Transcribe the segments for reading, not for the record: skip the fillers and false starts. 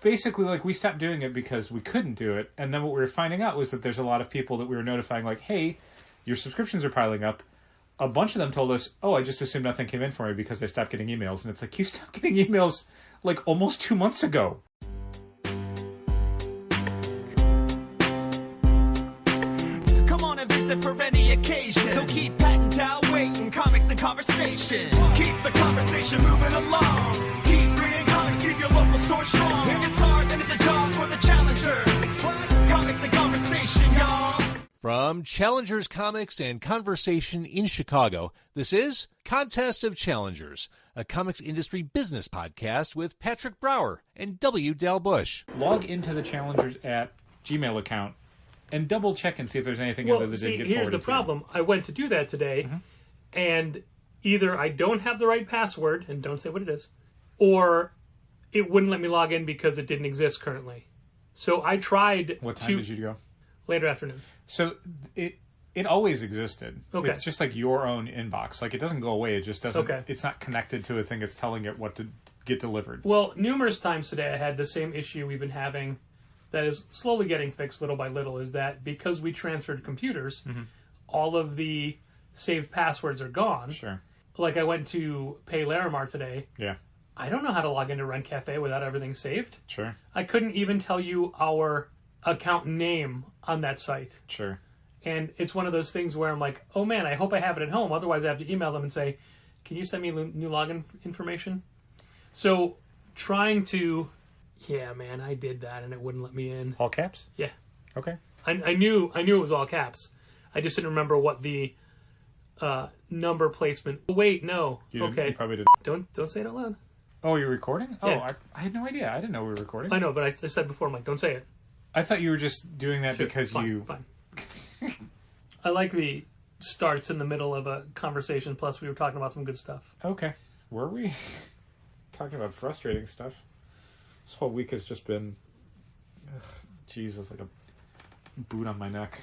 basically, like, we stopped doing it because we couldn't do it. And then what we were finding out was that there's a lot of people that we were notifying, like, hey, your subscriptions are piling up. A bunch of them told us, oh, I just assumed nothing came in for me because I stopped getting emails. And it's like, you stopped getting emails, like, almost 2 months ago. Come on and visit for any occasion. Don't keep patting out waiting. Comics and conversation. Keep the conversation moving along. Keep reading comics, keep your local store strong. If it's hard, then it's a job for the challengers. Comics and conversation, y'all. From Challengers Comics and Conversation in Chicago, this is Contest of Challengers, a comics industry business podcast with Patrick Brower and W. Dale Bush. Log into the Challengers at Gmail account and double check and see if there's anything other that didn't get forwarded. Here's the problem. I went to do that today, and either I don't have the right password, and don't say what it is, or it wouldn't let me log in because it didn't exist currently. So I tried. What time did you go? Later afternoon. So it always existed. Okay. It's just like your own inbox. Like, it doesn't go away. It just doesn't. Okay. It's not connected to a thing. It's telling it what to get delivered. Well, numerous times today I had the same issue we've been having that is slowly getting fixed little by little, is that because we transferred computers, all of the saved passwords are gone. Sure. Like, I went to pay Larimar today. Yeah. I don't know how to log into Rent Cafe without everything saved. Sure. I couldn't even tell you our account name on that site. Sure. And it's one of those things where I'm like, oh man, I hope I have it at home. Otherwise, I have to email them and say, can you send me new login information? So trying to, yeah, man, I did that and it wouldn't let me in. All caps? Yeah. Okay. I knew it was all caps. I just didn't remember what the number placement. Wait, no. You okay. probably didn't. Don't say it out loud. Oh, you're recording? Yeah. Oh, I had no idea. I didn't know we were recording. I know, but I said before, I'm like, don't say it. I thought you were just doing that because you... Fine. I like the starts in the middle of a conversation, plus we were talking about some good stuff. Okay. Were we? Talking about frustrating stuff. This whole week has just been... Jesus, like a boot on my neck.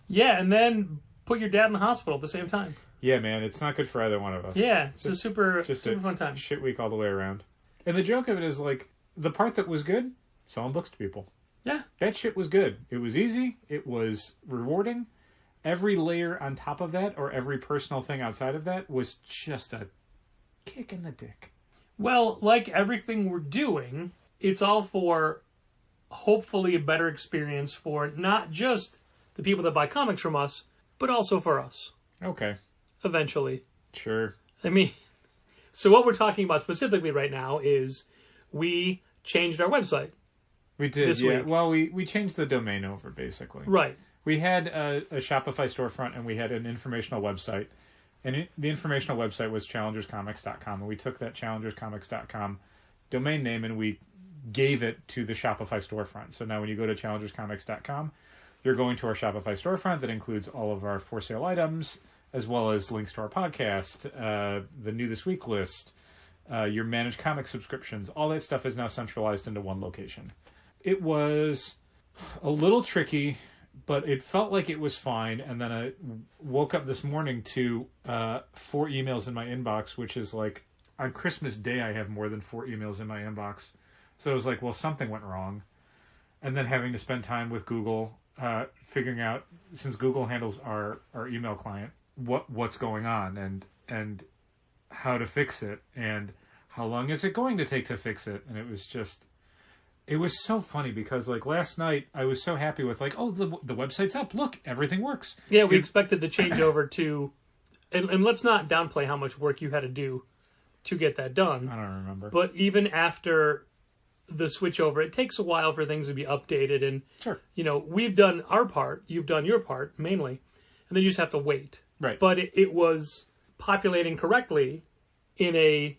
Yeah, and then put your dad in the hospital at the same time. Yeah, man, it's not good for either one of us. Yeah, it's just, a super a fun time. Shit week all the way around. And the joke of it is, like, the part that was good, selling books to people. Yeah. That shit was good. It was easy. It was rewarding. Every layer on top of that, or every personal thing outside of that, was just a kick in the dick. Well, like everything we're doing, it's all for hopefully a better experience for not just the people that buy comics from us, but also for us. Okay. Eventually. Sure. I mean, so what we're talking about specifically right now is we changed our website. We did, this yeah. week. Well, we changed the domain over, basically. Right. We had a Shopify storefront, and we had an informational website. And the informational website was challengerscomics.com, and we took that challengerscomics.com domain name, and we gave it to the Shopify storefront. So now when you go to challengerscomics.com, you're going to our Shopify storefront that includes all of our for sale items, as well as links to our podcast, the New This Week list, your managed comic subscriptions. All that stuff is now centralized into one location. It was a little tricky, but it felt like it was fine. And then I woke up this morning to 4 emails in my inbox, which is like, on Christmas Day, I have more than 4 emails in my inbox. So I was like, well, something went wrong. And then having to spend time with Google, figuring out, since Google handles our email client, what's going on and how to fix it and how long is it going to take to fix it. And it was so funny because, like, last night I was so happy with, like, oh, the website's up. Look, everything works. Yeah, we expected the changeover to, and let's not downplay how much work you had to do to get that done. I don't remember. But even after the switchover, it takes a while for things to be updated. And, Sure. you know, we've done our part. You've done your part, mainly. And then you just have to wait. Right. But it was populating correctly in a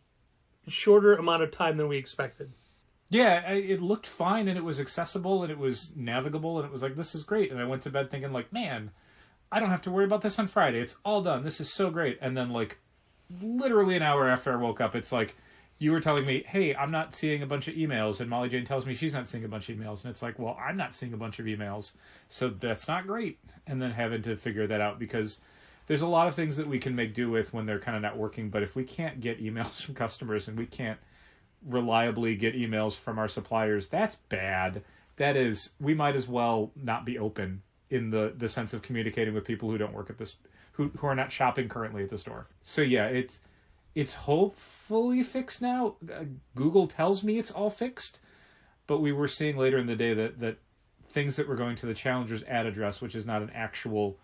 shorter amount of time than we expected. Yeah, it looked fine, and it was accessible, and it was navigable, and it was like, this is great. And I went to bed thinking, like, man, I don't have to worry about this on Friday. It's all done. This is so great. And then, like, literally an hour after I woke up, it's like, you were telling me, hey, I'm not seeing a bunch of emails, and Molly Jane tells me she's not seeing a bunch of emails. And it's like, well, I'm not seeing a bunch of emails, so that's not great. And then having to figure that out, because there's a lot of things that we can make do with when they're kind of not working, but if we can't get emails from customers and we can't reliably get emails from our suppliers. That's bad. That is, we might as well not be open in the sense of communicating with people who don't work at this, who are not shopping currently at the store. So yeah, it's hopefully fixed now. Google tells me it's all fixed, but we were seeing later in the day that things that were going to the Challengers ad address, which is not an actual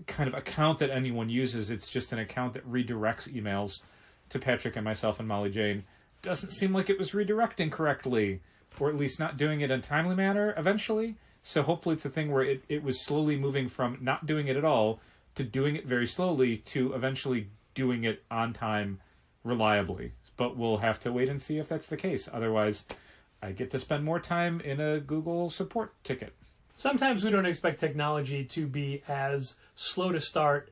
kind of account that anyone uses, it's just an account that redirects emails to Patrick and myself and Molly Jane, doesn't seem like it was redirecting correctly, or at least not doing it in a timely manner eventually. So hopefully it's a thing where it was slowly moving from not doing it at all to doing it very slowly to eventually doing it on time reliably. But we'll have to wait and see if that's the case. Otherwise, I get to spend more time in a Google support ticket. Sometimes we don't expect technology to be as slow to start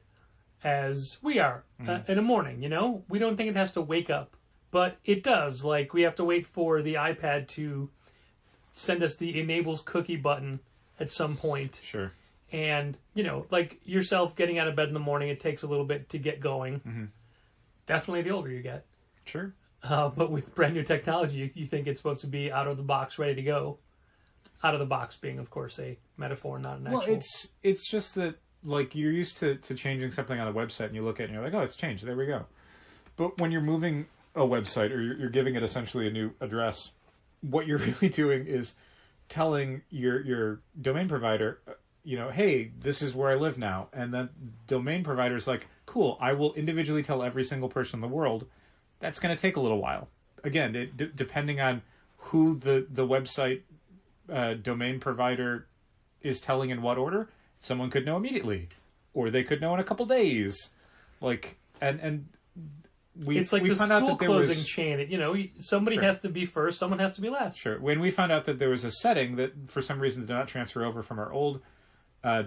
as we are in the morning, you know? We don't think it has to wake up, but it does. Like, we have to wait for the iPad to send us the enables cookie button at some point. Sure. And, you know, like yourself getting out of bed in the morning, it takes a little bit to get going. Mm-hmm. Definitely the older you get. Sure. But with brand new technology, you think it's supposed to be out of the box, ready to go. Out of the box being, of course, a metaphor, not an actual... Well, it's just that, like, you're used to changing something on a website, and you look at it and you're like, oh, it's changed, there we go. But when you're moving a website, or you're giving it essentially a new address, what you're really doing is telling your domain provider, you know, hey, this is where I live now. And then domain provider's like, cool, I will individually tell every single person in the world. That's going to take a little while. Again, depending on who the website domain provider is telling in what order, someone could know immediately, or they could know in a couple days. Like, and it's like we the found out school that there closing was, chain. You know, somebody Sure. has to be first, someone has to be last. Sure. When we found out that there was a setting that for some reason did not transfer over from our old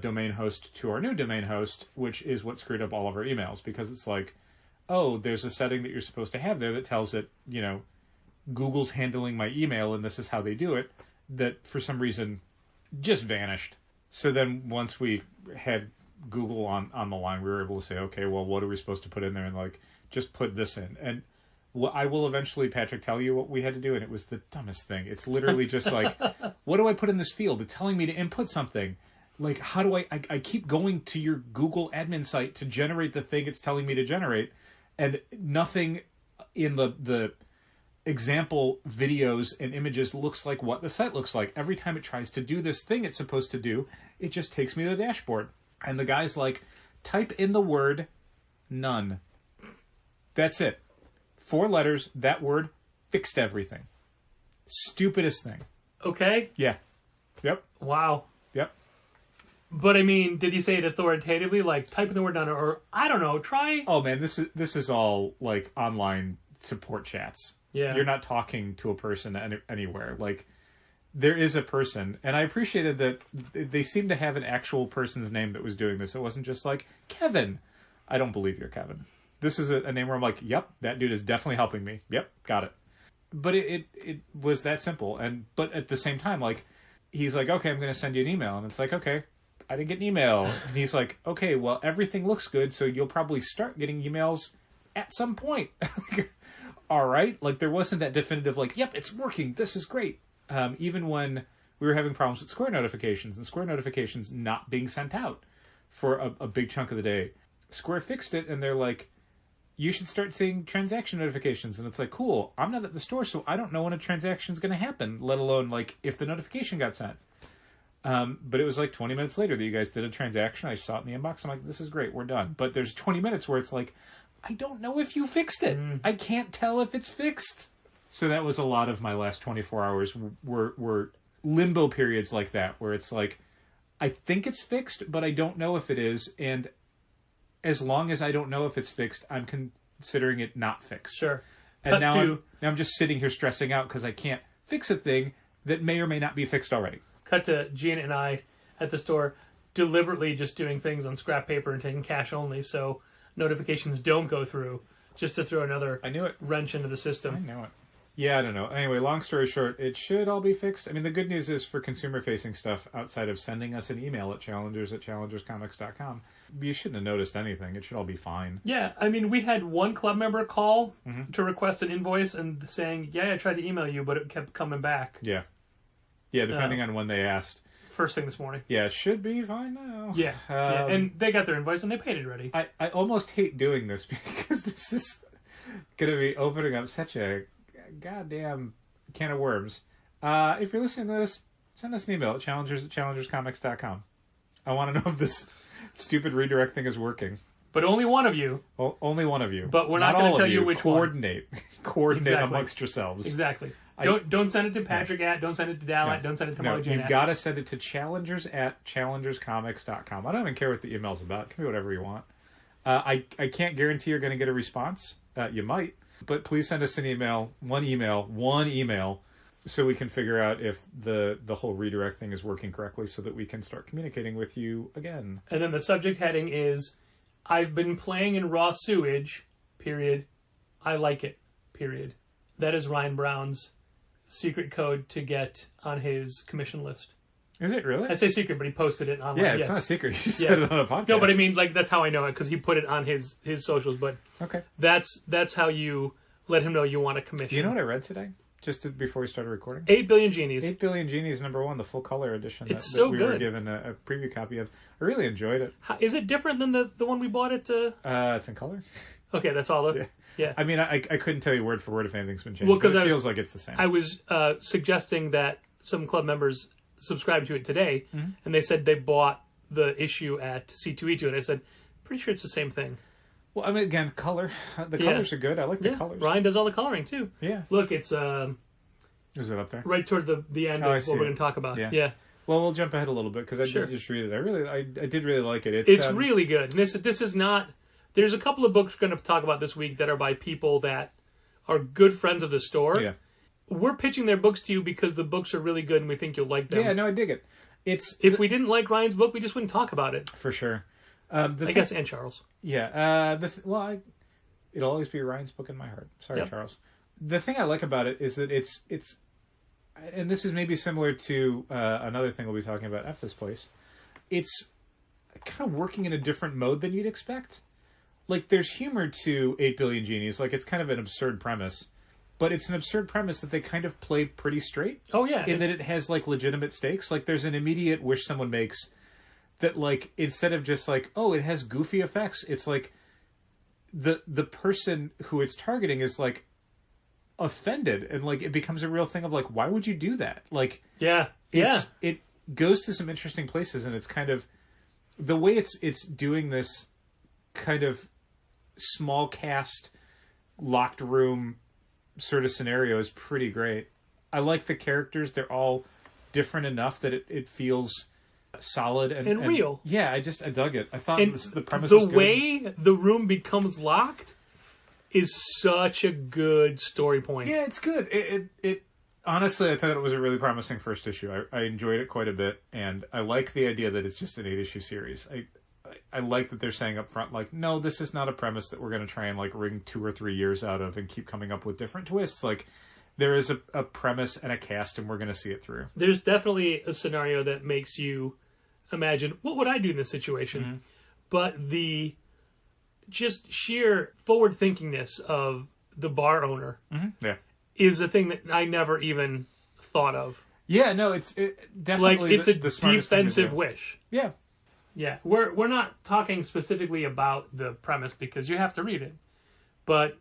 domain host to our new domain host, which is what screwed up all of our emails, because it's like, oh, there's a setting that you're supposed to have there that tells it, you know, Google's handling my email and this is how they do it, that for some reason just vanished. So then once we had Google on the line, we were able to say, okay, well, what are we supposed to put in there? And like, just put this in. And I will eventually, Patrick, tell you what we had to do. And it was the dumbest thing. It's literally just like, what do I put in this field? It's telling me to input something. Like, how do I keep going to your Google admin site to generate the thing it's telling me to generate. And nothing in the example videos and images looks like what the site looks like. Every time it tries to do this thing it's supposed to do, it just takes me to the dashboard. And the guy's like, type in the word none. That's it. 4 letters, that word, fixed everything. Stupidest thing. Okay. Yeah. Yep. Wow. Yep. But I mean, did he say it authoritatively? Like, type in the word none, or I don't know, try... Oh man, this is all like online support chats. Yeah. You're not talking to a person anywhere. Like, there is a person, and I appreciated that they seemed to have an actual person's name that was doing this. It wasn't just like, Kevin. I don't believe you're Kevin. This is a name where I'm like, yep, that dude is definitely helping me. Yep, got it. But it was that simple. But at the same time, like, he's like, okay, I'm going to send you an email. And it's like, okay, I didn't get an email. And he's like, okay, well, everything looks good, so you'll probably start getting emails at some point. All right. Like, there wasn't that definitive, like, yep, it's working. This is great. Even when we were having problems with Square notifications and Square notifications not being sent out for a big chunk of the day, Square fixed it, and they're like, you should start seeing transaction notifications. And it's like, cool, I'm not at the store, so I don't know when a transaction is going to happen, let alone, like, if the notification got sent. But it was like 20 minutes later that you guys did a transaction. I saw it in the inbox. I'm like, this is great. We're done. But there's 20 minutes where it's like, I don't know if you fixed it. I can't tell if it's fixed. So that was a lot of my last 24 hours were limbo periods like that, where it's like, I think it's fixed, but I don't know if it is. And as long as I don't know if it's fixed, I'm considering it not fixed. Sure. And now I'm just sitting here stressing out because I can't fix a thing that may or may not be fixed already. Cut to Gina and I at the store deliberately just doing things on scrap paper and taking cash only, so notifications don't go through, just to throw another I knew it. wrench into the I system. know it. Yeah, I don't know. Anyway, long story short, it should all be fixed. I mean, the good news is for consumer-facing stuff, outside of sending us an email at challengerscomics.com, you shouldn't have noticed anything. It should all be fine. Yeah, I mean, we had one club member call to request an invoice and saying, yeah, I tried to email you, but it kept coming back. Yeah. Yeah, depending on when they asked. First thing this morning. Yeah, it should be fine now. Yeah, and they got their invoice and they paid it already. I almost hate doing this because this is going to be opening up such a goddamn can of worms. If you're listening to this, send us an email at challengerscomics.com. I want to know if this stupid redirect thing is working. But only one of you. Only one of you. But we're not going to tell you which Coordinate. one. Coordinate Exactly. amongst yourselves. Exactly. Don't send it to Patrick don't send it to Dal don't send it to Molly Jane You've got to send it to challengerscomics.com. I don't even care what the email's about. It can be whatever you want. I can't guarantee you're going to get a response. You might. But please send us an email, one email, so we can figure out if the whole redirect thing is working correctly so that we can start communicating with you again. And then the subject heading is, I've been playing in raw sewage, period. I like it, period. That is Ryan Brown's secret code to get on his commission list. Is it really? I say secret, but he posted it online. Yeah, it's not a secret. You said it on a podcast. No, but I mean, like, that's how I know it, because he put it on his socials. But okay, that's how you let him know you want a commission. You know what I read today? Before we started recording? 8 Billion Genies. 8 Billion Genies, #1, the full color edition. It's that we good. were given a preview copy of. I really enjoyed it. Is it different than the one we bought at... It's in color. Okay, that's all. Yeah. I mean, I couldn't tell you word for word if anything's been changed. Well, because it feels like it's the same. I was suggesting that some club members subscribed to it today, and they said they bought the issue at C2E2, and I said, pretty sure it's the same thing. Well, I mean, again, color. The colors are good. I like the colors. Ryan does all the coloring, too. Yeah. Look, it's Is it up there? right toward the end of what we're going to talk about. Yeah. Well, we'll jump ahead a little bit, because I did just read it. I did really like it. It's really good. And this is not... There's a couple of books we're going to talk about this week that are by people that are good friends of the store. Yeah. We're pitching their books to you because the books are really good and we think you'll like them. Yeah, no, I dig it. If we didn't like Ryan's book, we just wouldn't talk about it. For sure. I guess, and Charles. Yeah. It'll always be Ryan's book in my heart. Sorry, Charles. The thing I like about it is that it's, and this is maybe similar to another thing we'll be talking about, F This Place. It's kind of working in a different mode than you'd expect. Like, there's humor to 8 Billion Genies. Like, it's kind of an absurd premise. But it's an absurd premise that they kind of play pretty straight. Oh, yeah. In that it has, like, legitimate stakes. Like, there's an immediate wish someone makes that, like, instead of just, like, oh, it has goofy effects, it's like the person who it's targeting is, like, offended. And, like, it becomes a real thing of, like, why would you do that? Like, it goes to some interesting places, and it's kind of... The way it's doing this kind of small cast, locked room sort of scenario is pretty great. I like the characters. They're all different enough that it feels solid and real. Yeah, I dug it. I thought the premise The was good. way the room becomes locked is such a good story point. Yeah, it's good. It honestly, I thought it was a really promising first issue. I enjoyed it quite a bit, and I like the idea that it's just an 8-issue series. I like that they're saying up front, like, no, this is not a premise that we're going to try and, like, wring 2 or 3 years out of and keep coming up with different twists. Like, there is a premise and a cast, and we're going to see it through. There's definitely a scenario that makes you imagine, what would I do in this situation? Mm-hmm. But the just sheer forward-thinkingness of the bar owner is a thing that I never even thought of. Yeah, no, it's definitely like, it's a the smartest defensive wish. Yeah. Yeah, we're not talking specifically about the premise because you have to read it. But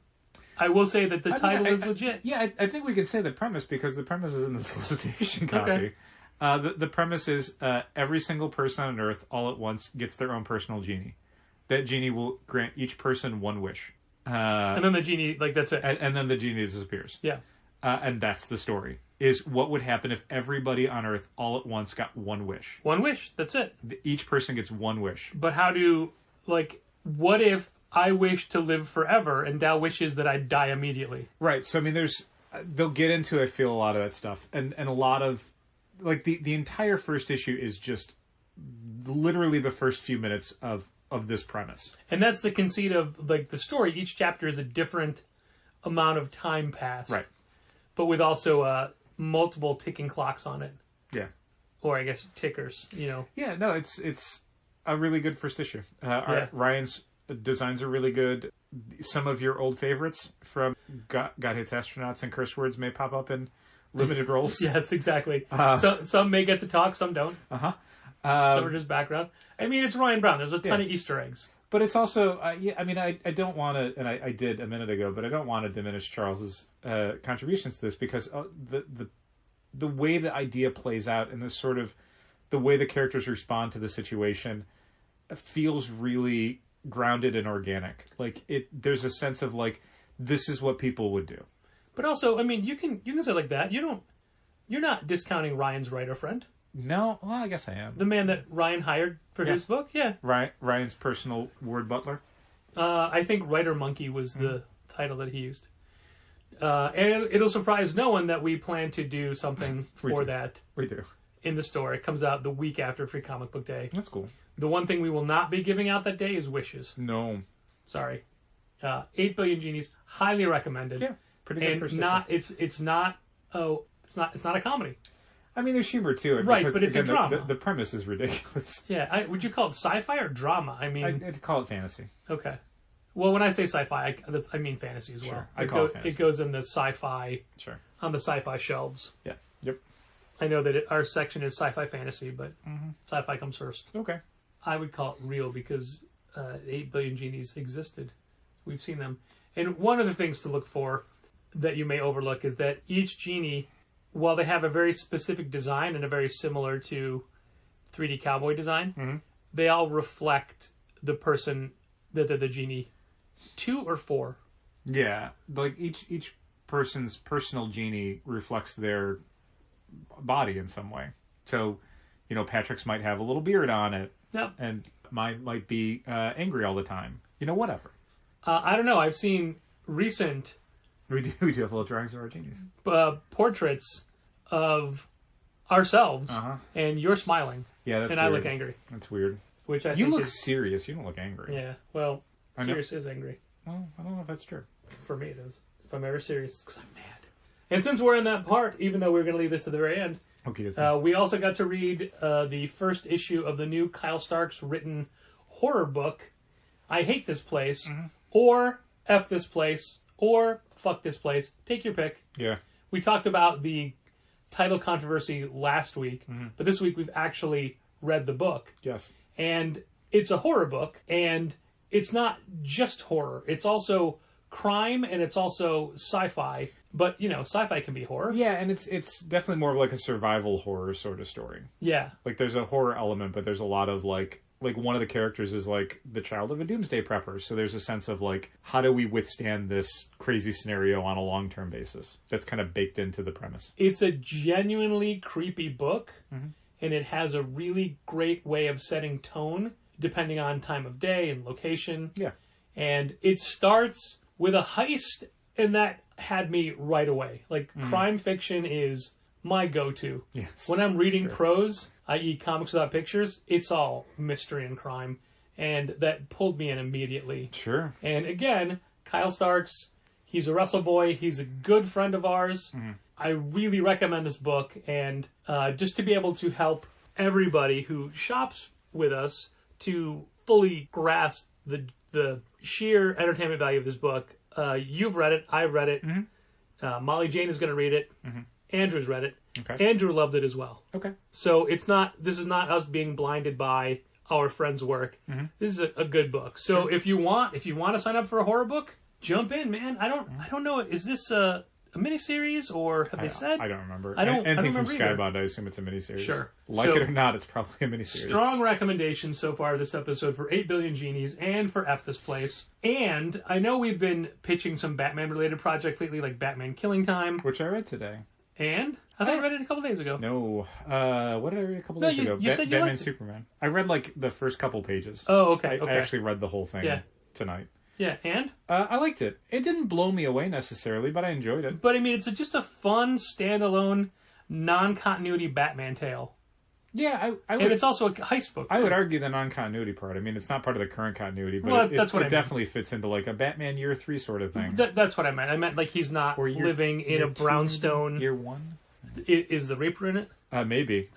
I will say that the title is legit. I think we can say the premise because the premise is in the solicitation copy. Okay. The premise is every single person on Earth all at once gets their own personal genie. That genie will grant each person one wish. And then the genie, like, that's it. And then the genie disappears. Yeah. And that's the story. Is what would happen if everybody on Earth all at once got one wish. One wish, that's it. Each person gets one wish. But what if I wish to live forever and Dal wishes that I die immediately? Right, so I mean they'll get into, I feel, a lot of that stuff. And a lot of, like, the entire first issue is just literally the first few minutes of this premise. And that's the conceit of, like, the story. Each chapter is a different amount of time passed. Right. but with also multiple ticking clocks on it, Yeah. or I guess tickers. You know. Yeah, no, it's a really good first issue. Yeah. Ryan's designs are really good. Some of your old favorites from God Hates Astronauts and Curse Words may pop up in limited roles. Yes, exactly. So some may get to talk, some don't. Uh-huh. Some are just background. I mean, it's Ryan Brown. There's a ton of Easter eggs. But it's also, I don't want to, and I did a minute ago, but I don't want to diminish Charles's contributions to this because the way the idea plays out and this sort of the way the characters respond to the situation feels really grounded and organic. Like there's a sense of like this is what people would do. But also, I mean, you can say it like that. You're not discounting Ryan's writer friend. No, well, I guess I am. The man that Ryan hired for his book, yeah. Ryan's personal word butler. I think Writer Monkey was the title that he used. And it'll surprise no one that we plan to do something for that. We do. In the store. It comes out the week after Free Comic Book Day. That's cool. The one thing we will not be giving out that day is wishes. No. Sorry. 8 Billion Genies, highly recommended. Yeah, pretty good. And it's not a comedy. I mean, there's humor to it, right? because, But it's again, a drama. The premise is ridiculous. Yeah, would you call it sci-fi or drama? I mean, I'd call it fantasy. Okay. Well, when I say sci-fi, I mean fantasy as well. Sure. I call it fantasy. It goes in the sci-fi. Sure. On the sci-fi shelves. Yeah. Yep. I know that our section is sci-fi fantasy, but sci-fi comes first. Okay. I would call it real because 8 Billion Genies existed. We've seen them. And one of the things to look for that you may overlook is that each genie, while they have a very specific design and a very similar to 3D Cowboy design, they all reflect the person that they're the genie to or for. Yeah. Like each person's personal genie reflects their body in some way. So, Patrick's might have a little beard on it. Yep. And mine might be angry all the time. Whatever. I don't know. I've seen recent We do have little drawings of our genies. Portraits of ourselves, and you're smiling. Yeah, that's and weird. I look angry. That's weird. Which I you think look is, serious. You don't look angry. Yeah. Well, serious is angry. Well, I don't know if that's true. For me, it is. If I'm ever serious, it's because I'm mad. And since we're in that part, even though we're going to leave this to the very end, we also got to read the first issue of the new Kyle Starks written horror book, I Hate This Place, or F This Place, or Fuck This Place. Take your pick. Yeah. We talked about the title controversy last week, but this week we've actually read the book. Yes. And it's a horror book, and it's not just horror. It's also crime, and it's also sci-fi. But, sci-fi can be horror. Yeah, and it's definitely more of like a survival horror sort of story. Yeah. Like, there's a horror element, but there's a lot of, like one of the characters is, like, the child of a doomsday prepper. So there's a sense of, like, how do we withstand this crazy scenario on a long-term basis? That's kind of baked into the premise. It's a genuinely creepy book, and it has a really great way of setting tone, depending on time of day and location. Yeah. And it starts with a heist, and that had me right away. Like, crime fiction is my go-to. Yes. When I'm reading prose, i.e. comics without pictures, it's all mystery and crime. And that pulled me in immediately. Sure. And again, Kyle Starks, he's a wrestle boy. He's a good friend of ours. I really recommend this book. And just to be able to help everybody who shops with us to fully grasp the sheer entertainment value of this book, you've read it. I've read it. Molly Jane is going to read it. Andrew's read it. Okay. Andrew loved it as well. Okay. So this is not us being blinded by our friend's work. This is a good book. So if you want to sign up for a horror book, jump in, man. I don't know. Is this a miniseries or have they said? I don't remember. I don't Anything from remember either. Skybound, I assume it's a miniseries. Sure. Like it or not, it's probably a miniseries. Strong recommendation so far this episode for 8 Billion Genies and for F This Place. And I know we've been pitching some Batman-related projects lately, like Batman Killing Time. Which I read today. And? I thought you read it a couple days ago. No. What did I read a couple days ago? You said you Batman liked it. Superman. I read, like, the first couple pages. Oh, okay. I actually read the whole thing tonight. Yeah, and? I liked it. It didn't blow me away necessarily, but I enjoyed it. But, I mean, it's just a fun, standalone, non-continuity Batman tale. Yeah, I And would. it's also a heist book, too. I would argue the non-continuity part. I mean, it's not part of the current continuity, but Well, it that's what I meant. definitely fits into like a Batman Year 3 sort of thing. That's what I meant. I meant like he's not Or year- living in year a brownstone. Year 1? Is the Reaper in it? Maybe.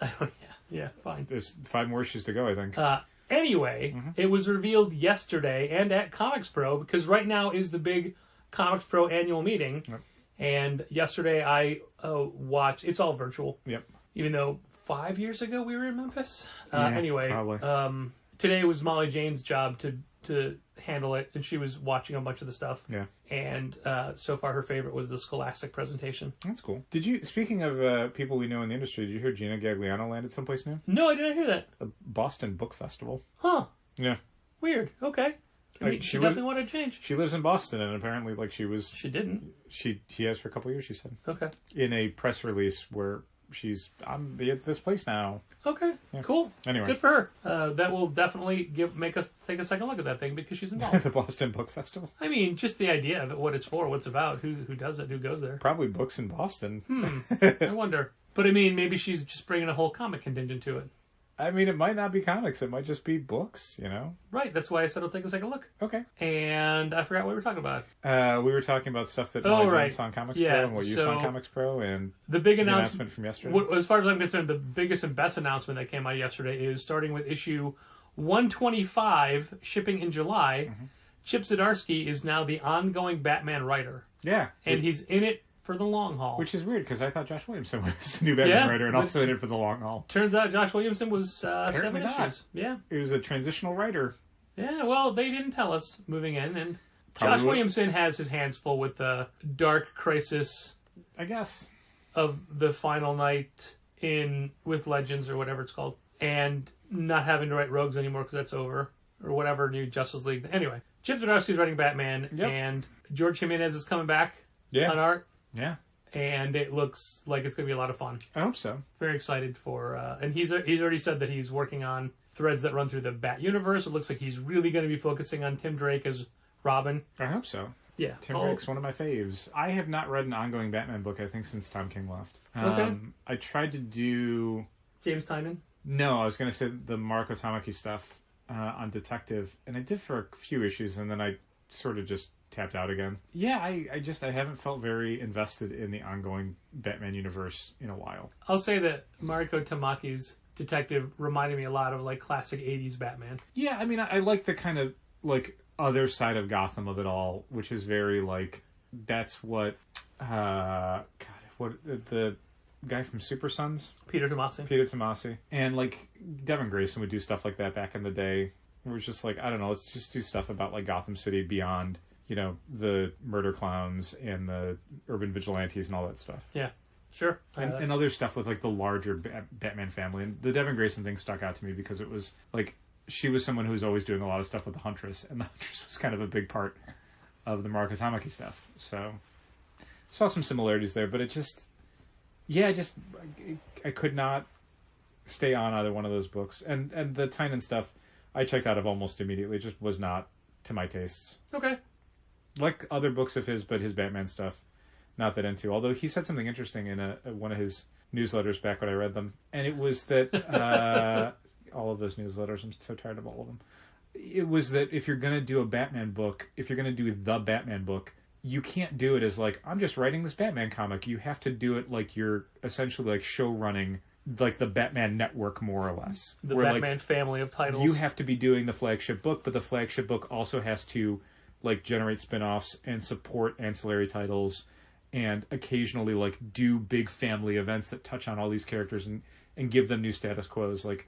Yeah, fine. There's 5 more issues to go, I think. Anyway, it was revealed yesterday and at Comics Pro, because right now is the big Comics Pro annual meeting. Yep. And yesterday I watched, it's all virtual, Yep. even though 5 years ago we were in Memphis. Yeah, Anyway, probably. today was Molly Jane's job to handle it, and she was watching a bunch of the stuff. Yeah. And so far her favorite was the Scholastic presentation. That's cool. Did you, speaking of people we know in the industry, did you hear Gina Gagliano landed someplace new? No, I didn't hear that. The Boston Book Festival. Huh. Yeah. Weird. Okay. Like, she she definitely was- wanted to change. She lives in Boston, and apparently, like, She didn't. she has for a couple of years, she said. Okay. In a press release where I'm at this place now. Okay. Cool. Anyway. Good for her. That will definitely make us take a second look at that thing because she's involved. The Boston Book Festival. I mean, just the idea of it, what it's for, what's about, who does it, who goes there. Probably books in Boston. I wonder. But I mean, maybe she's just bringing a whole comic contingent to it. I mean, it might not be comics. It might just be books, you know? Right. That's why I said I'll take a second look. Okay. And I forgot what we were talking about. We were talking about stuff that Oh, Molly right. James saw on Comics Yeah, Pro and what you saw on so- Comics Pro and The big the announcement. announcement from yesterday. As far as I'm concerned, the biggest and best announcement that came out yesterday is starting with issue 125, shipping in July. Chip Zdarsky is now the ongoing Batman writer, Yeah. and he's in it for the long haul. Which is weird because I thought Josh Williamson was a new Batman Yeah, writer and but- also in it for the long haul. Turns out Josh Williamson was 7 Apparently not. issues. Yeah. He was a transitional writer. Yeah, well, they didn't tell us moving in, and Probably Josh would- Williamson has his hands full with the dark crisis I guess. of the final night with Legends or whatever it's called, and not having to write Rogues anymore because that's over, or whatever new Justice League. Anyway, Chip Zdarsky's writing Batman, Yep. and George Jimenez is coming back Yeah. on art, Yeah. and it looks like it's going to be a lot of fun. I hope so. Very excited for, and he's already said that he's working on threads that run through the Bat universe. It looks like he's really going to be focusing on Tim Drake as Robin. I hope so. Yeah. Tim Drake's one of my faves. I have not read an ongoing Batman book, I think, since Tom King left. Okay. I tried to do... James Tynion. No, I was going to say the Marco Tamaki stuff on Detective, and I did for a few issues, and then I sort of just tapped out again. Yeah, I haven't felt very invested in the ongoing Batman universe in a while. I'll say that Mariko Tamaki's Detective reminded me a lot of like classic 80s Batman. Yeah, I mean, I like the kind of, like, other side of Gotham of it all, which is very, like, that's what, the guy from Super Sons? Peter Tomasi. Peter Tomasi. And, like, Devin Grayson would do stuff like that back in the day. It was just like, I don't know, let's just do stuff about, like, Gotham City beyond, you know, the murder clowns and the urban vigilantes and all that stuff. Yeah, sure. And other stuff with, like, the larger Batman family. And the Devin Grayson thing stuck out to me because it was, like, she was someone who was always doing a lot of stuff with the Huntress, and the Huntress was kind of a big part of the Marco Tamaki stuff. So, saw some similarities there, but it just... Yeah, I could not stay on either one of those books. And the Tynion stuff, I checked out of almost immediately. It just was not to my tastes. Okay. Like other books of his, but his Batman stuff, not that into. Although he said something interesting in one of his newsletters back when I read them. And it was that... all of those newsletters, I'm so tired of all of them. It was that if you're going to do a Batman book, if you're going to do the Batman book, you can't do it as like, I'm just writing this Batman comic. You have to do it like you're essentially like show running like the Batman network, more or less. The Where, Batman like, family of titles. you have to be doing the flagship book, but the flagship book also has to like generate spin-offs and support ancillary titles and occasionally like do big family events that touch on all these characters and give them new status quos. Like,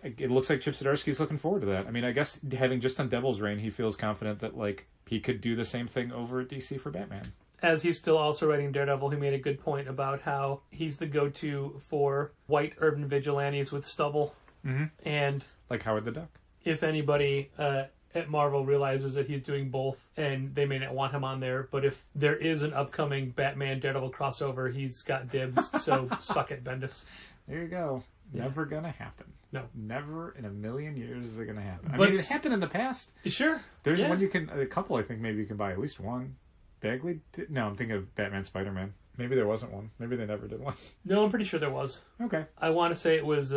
it looks like Chip Zdarsky's looking forward to that. I mean, I guess having just done Devil's Reign, he feels confident that like he could do the same thing over at DC for Batman. As he's still also writing Daredevil, he made a good point about how he's the go-to for white urban vigilantes with stubble. Mm-hmm. And Like Howard the Duck. if anybody at Marvel realizes that he's doing both, and they may not want him on there, but if there is an upcoming Batman Daredevil crossover, he's got dibs. So suck it, Bendis. There you go. Yeah. Never gonna happen. No. Never in a million years is it gonna happen. I But- mean, it happened in the past. Sure. There's Yeah. one a couple I think maybe you can buy, at least one. Bagley? No, I'm thinking of Batman Spider-Man. Maybe there wasn't one. Maybe they never did one. No, I'm pretty sure there was. Okay. I want to say it was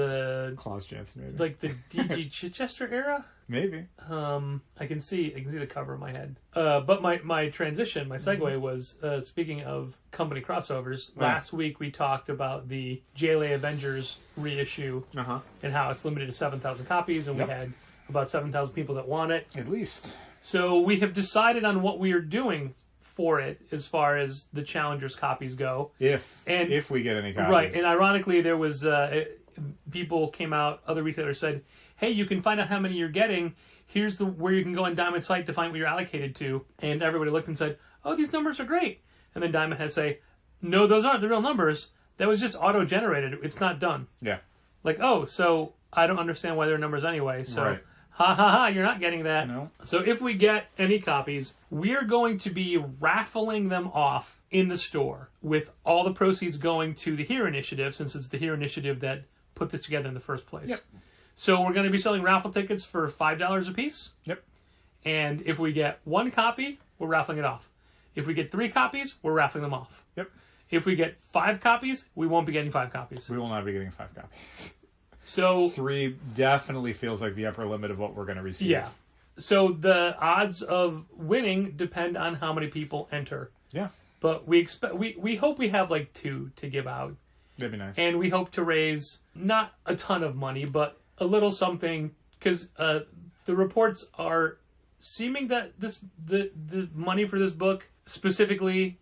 Klaus Janson, maybe. like the DG Chichester era. Maybe. I can see the cover in my head. But my transition, my segue was speaking of company crossovers. Last week we talked about the JLA Avengers reissue and how it's limited to 7,000 copies, and we had about 7,000 people that want it. At least. So we have decided on what we are doing for it as far as the Challengers copies go. If we get any copies. Right, and ironically there was people came out, other retailers said, hey, you can find out how many you're getting. Here's where you can go on Diamond's site to find what you're allocated to. And everybody looked and said, oh, these numbers are great. And then Diamond had to say, no, those aren't the real numbers. That was just auto-generated. It's not done. Yeah. Like, oh, so I don't understand why they're numbers anyway. So, right. Ha ha ha, you're not getting that. No. So if we get any copies, we're going to be raffling them off in the store with all the proceeds going to the HERE Initiative, since it's the HERE Initiative that put this together in the first place. Yep. So we're going to be selling raffle tickets for $5 a piece. Yep. And if we get one copy, we're raffling it off. If we get 3 copies, we're raffling them off. Yep. If we get 5 copies, we won't be getting 5 copies. We will not be getting 5 copies. So 3 definitely feels like the upper limit of what we're going to receive. yeah. So the odds of winning depend on how many people enter. Yeah. But we expect we hope we have like 2 to give out. That'd be nice. And we hope to raise not a ton of money, but a little something, because the reports are seeming that the money for this book specifically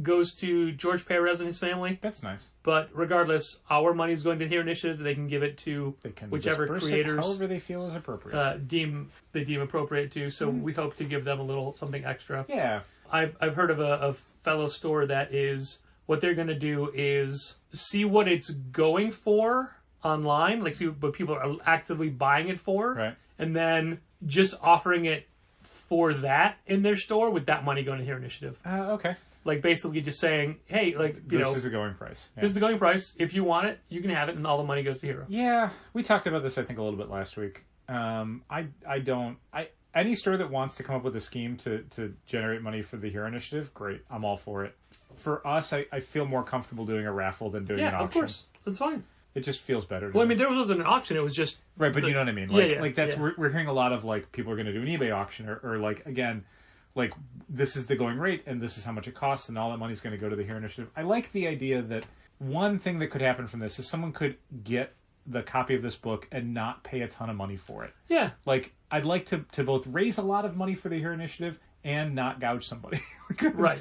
goes to George Perez and his family. That's nice. But regardless, our money is going to the HERE Initiative. They can give it to whichever creators however they feel is appropriate. deem appropriate to. So we hope to give them a little something extra. Yeah. I've heard of a fellow store that is, what they're going to do is see what it's going for online, like see what people are actively buying it for, Right. and then just offering it for that in their store with that money going to HERE Initiative. Okay. Like basically just saying, hey, like, This is the going price. Yeah. this is the going price. If you want it, you can have it, and all the money goes to HERE. Yeah, we talked about this, I think, a little bit last week. Any store that wants to come up with a scheme to generate money for the HERE Initiative, great. I'm all for it. For us, I feel more comfortable doing a raffle than doing an Yeah, auction. of course. That's fine. It just feels better. Well, I mean, there wasn't an auction. It was just... right, but you know what I mean. Like, yeah, like that's yeah. we're hearing a lot of like people are going to do an eBay auction or like again, like this is the going rate and this is how much it costs and all that money's going to go to the HERE Initiative. I like the idea that one thing that could happen from this is someone could get the copy of this book and not pay a ton of money for it. Yeah. Like I'd like to both raise a lot of money for the HERE Initiative and not gouge somebody. Right.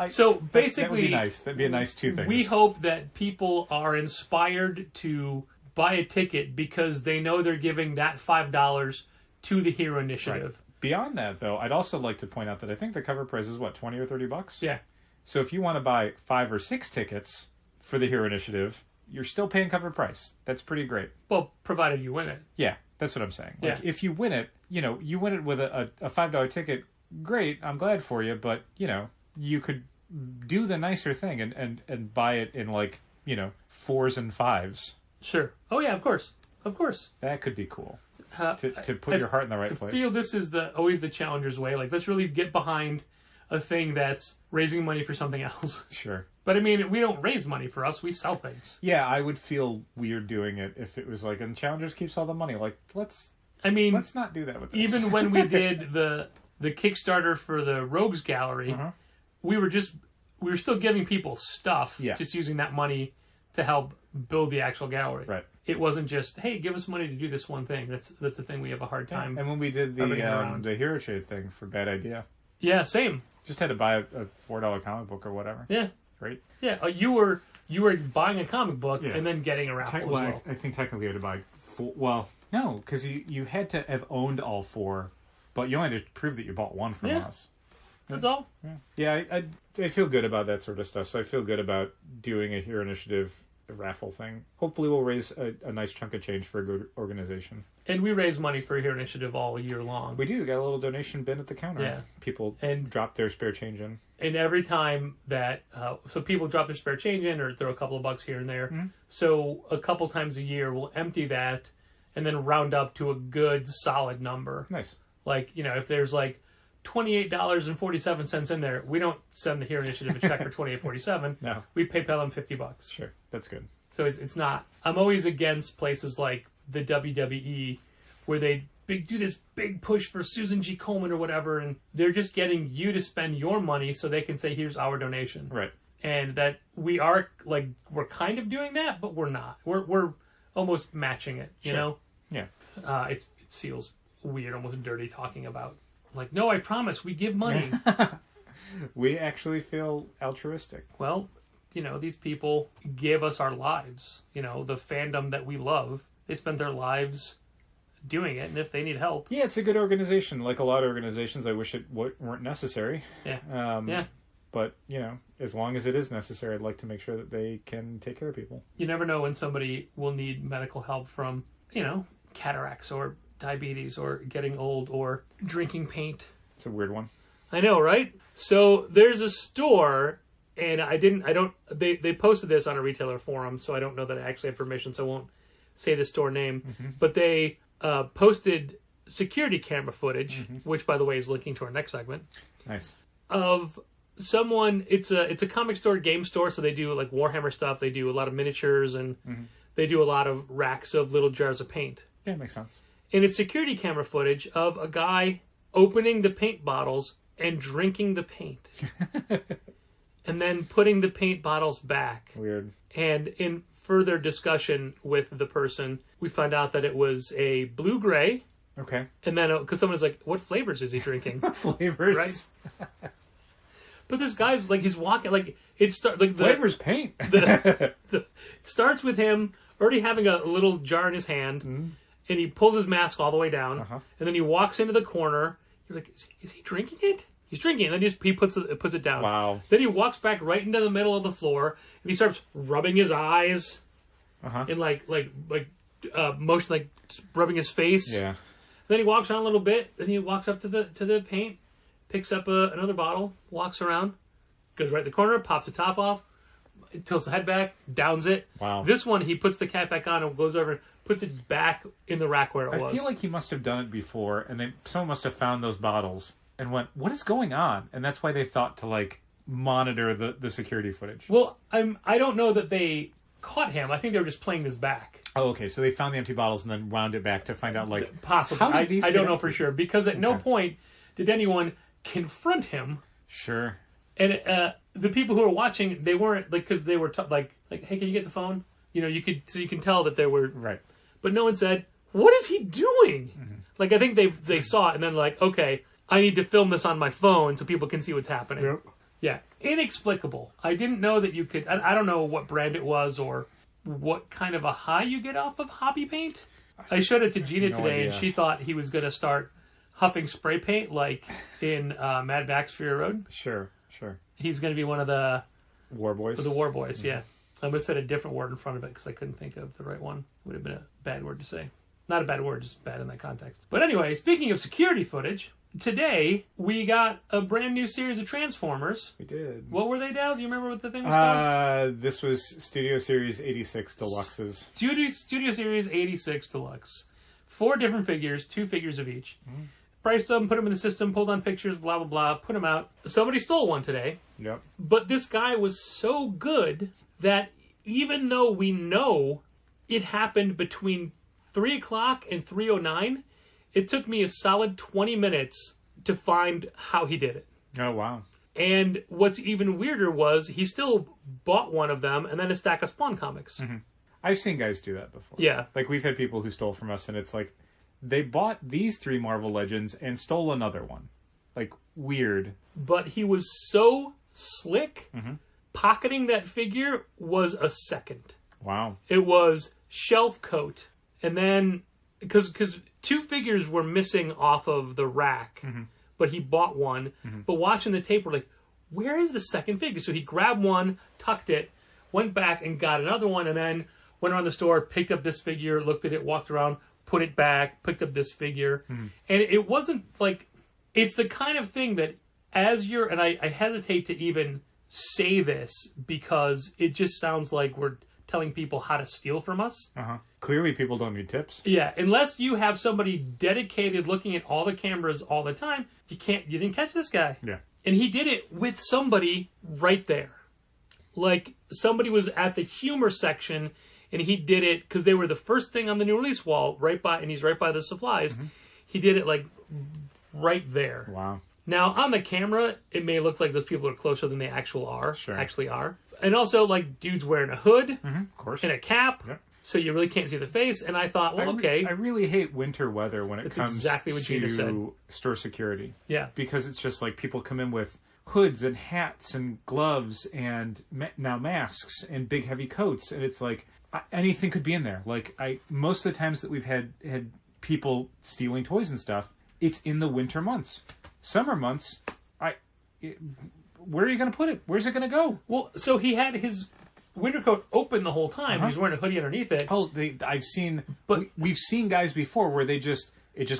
So basically, that would be nice. That'd be a nice 2 things. We hope that people are inspired to buy a ticket because they know they're giving that $5 to the HERE Initiative. Right. Beyond that, though, I'd also like to point out that I think the cover price is what, $20 or $30? Yeah. So if you want to buy 5 or 6 tickets for the HERE Initiative, you're still paying cover price. That's pretty great. Well, provided you win it. Yeah, that's what I'm saying. Like, Yeah. if you win it, you win it with a $5 ticket, great, I'm glad for you, but, you could do the nicer thing and buy it in, 4s and 5s. Sure. Oh, yeah, of course. Of course. That could be cool. To To put your heart in the right place. I feel this is always the Challenger's way. Like, let's really get behind a thing that's raising money for something else. Sure. But, I mean, we don't raise money for us. We sell things. Yeah, I would feel weird doing it if it was like, and Challengers keeps all the money. Like, let's not do that with this. Even when we did the Kickstarter for the Rogues Gallery, we were still giving people stuff, just using that money to help build the actual gallery. Right. It wasn't just, hey, give us money to do this one thing. That's the thing we have a hard time. And when we did the around. Hero Shade thing for Bad Idea, Yeah, same. just had to buy a $4 comic book or whatever. Yeah. Great. Yeah, you were buying a comic book Yeah. and then getting a raffle as well. I think technically you had to buy 4. Well, no, because you had to have owned all 4, but you only had to prove that you bought 1 from Yeah. us. That's all. Yeah, I feel good about that sort of stuff. So I feel good about doing a HERE Initiative raffle thing. Hopefully we'll raise a nice chunk of change for a good organization. And we raise money for HERE Initiative all year long. We do. We got a little donation bin at the counter. Yeah. People And- drop their spare change in. And every time that, so people drop their spare change in or throw a couple of bucks here and there. Mm-hmm. So a couple times a year we'll empty that and then round up to a good solid number. Nice. Like, if there's like $28.47 in there. We don't send the Hero Initiative a check for $28.47. No. We PayPal them $50. Sure, that's good. So it's not. I'm always against places like the WWE where they do this big push for Susan G. Komen or whatever, and they're just getting you to spend your money so they can say, here's our donation. Right. And that we're kind of doing that, but we're not. We're almost matching it, you know? Yeah. It feels weird, almost dirty talking about, like, no, I promise, we give money. We actually feel altruistic. Well, you know, these people give us our lives. You know, the fandom that we love, they spend their lives doing it, and if they need help... Yeah, it's a good organization. Like a lot of organizations, I wish it weren't necessary. Yeah. Yeah. But, you know, as long as it is necessary, I'd like to make sure that they can take care of people. You never know when somebody will need medical help from, you know, cataracts or diabetes or getting old or drinking paint. It's a weird one. I know, right? So there's a store, and they posted this on a retailer forum, so I don't know that I actually have permission, so I won't say the store name. Mm-hmm. But they posted security camera footage, which, by the way, is linking to our next segment. Nice. Of someone, it's a comic store, game store, so they do like Warhammer stuff. They do a lot of miniatures, and they do a lot of racks of little jars of paint. Yeah, it makes sense. And it's security camera footage of a guy opening the paint bottles and drinking the paint. And then putting the paint bottles back. Weird. And in further discussion with the person, we found out that it was a blue-gray. Okay. And then, because someone was like, what flavors is he drinking? Flavors? Right? But this guy's, like, he's walking, like, flavors paint. It starts with him already having a little jar in his hand, and he pulls his mask all the way down, and then he walks into the corner. You're like, is he drinking it? He's drinking it, and then he puts it down. Wow. Then he walks back right into the middle of the floor, and he starts rubbing his eyes, and motion, like rubbing his face. Yeah. Then he walks on a little bit, then he walks up to the paint, picks up another bottle, walks around, goes right in the corner, pops the top off, tilts the head back, downs it. Wow. This one, he puts the cap back on and goes over and puts it back in the rack where it was. I feel like he must have done it before, and then someone must have found those bottles and went, what is going on? And that's why they thought to, like, monitor the security footage. Well, I don't know that they caught him. I think they were just playing this back. Oh, okay. So they found the empty bottles and then wound it back to find out, like... Possibly. I don't know for sure, because at no point did anyone confront him. Sure. And the people who were watching, they weren't, like, because they were like, hey, can you get the phone? You know, you can tell that they were... Right. But no one said, what is he doing? Like, I think they saw it and then like, okay, I need to film this on my phone so people can see what's happening. Yep. Yeah. Inexplicable. I didn't know that you could... I don't know what brand it was or what kind of a high you get off of hobby paint. I showed it to Gina today, and she thought he was going to start huffing spray paint like in Mad Max Fury Road. Sure. He's going to be one of the... War Boys? The War Boys, yeah. I almost said a different word in front of it because I couldn't think of the right one. It would have been a bad word to say. Not a bad word, just bad in that context. But anyway, speaking of security footage, today we got a brand new series of Transformers. We did. What were they, Dal? Do you remember what the thing was called? This was Studio Series 86 Deluxes. Studio Series 86 Deluxe. 4 different figures, 2 figures of each. Priced them, put them in the system, pulled on pictures, blah, blah, blah, put them out. Somebody stole one today. Yep. But this guy was so good that even though we know it happened between 3 o'clock and 3:09, it took me a solid 20 minutes to find how he did it. Oh, wow. And what's even weirder was he still bought one of them and then a stack of Spawn comics. I've seen guys do that before. Yeah. Like, we've had people who stole from us, and it's like, they bought these 3 Marvel Legends and stole another one. Like, weird. But he was so slick, pocketing that figure was a second. Wow. It was shelf coat. And then, because 2 figures were missing off of the rack, but he bought one. But watching the tape, we're like, where is the second figure? So he grabbed one, tucked it, went back and got another one, and then went around the store, picked up this figure, looked at it, walked around, put it back, picked up this figure. And it wasn't like, it's the kind of thing that and I hesitate to even say this because it just sounds like we're telling people how to steal from us. Clearly, people don't need tips. Yeah, unless you have somebody dedicated looking at all the cameras all the time, you didn't catch this guy. Yeah. And he did it with somebody right there. Like, somebody was at the humor section, and he did it because they were the first thing on the new release wall, and he's right by the supplies. He did it, like, right there. Wow. Now, on the camera, it may look like those people are closer than they actually are. And also, like, dude's wearing a hood Of course. and a cap, so you really can't see the face. And I thought, well, okay. I really hate winter weather when it That's comes exactly what Gina said. to store security. Yeah. Because it's just like people come in with hoods and hats and gloves and now masks and big heavy coats, and it's like anything could be in there. Like most of the times that we've had people stealing toys and stuff, it's in the winter months. Summer months, where are you going to put it? Where's it going to go? Well, so he had his winter coat open the whole time. He was wearing a hoodie underneath it. Oh, we've seen guys before where it just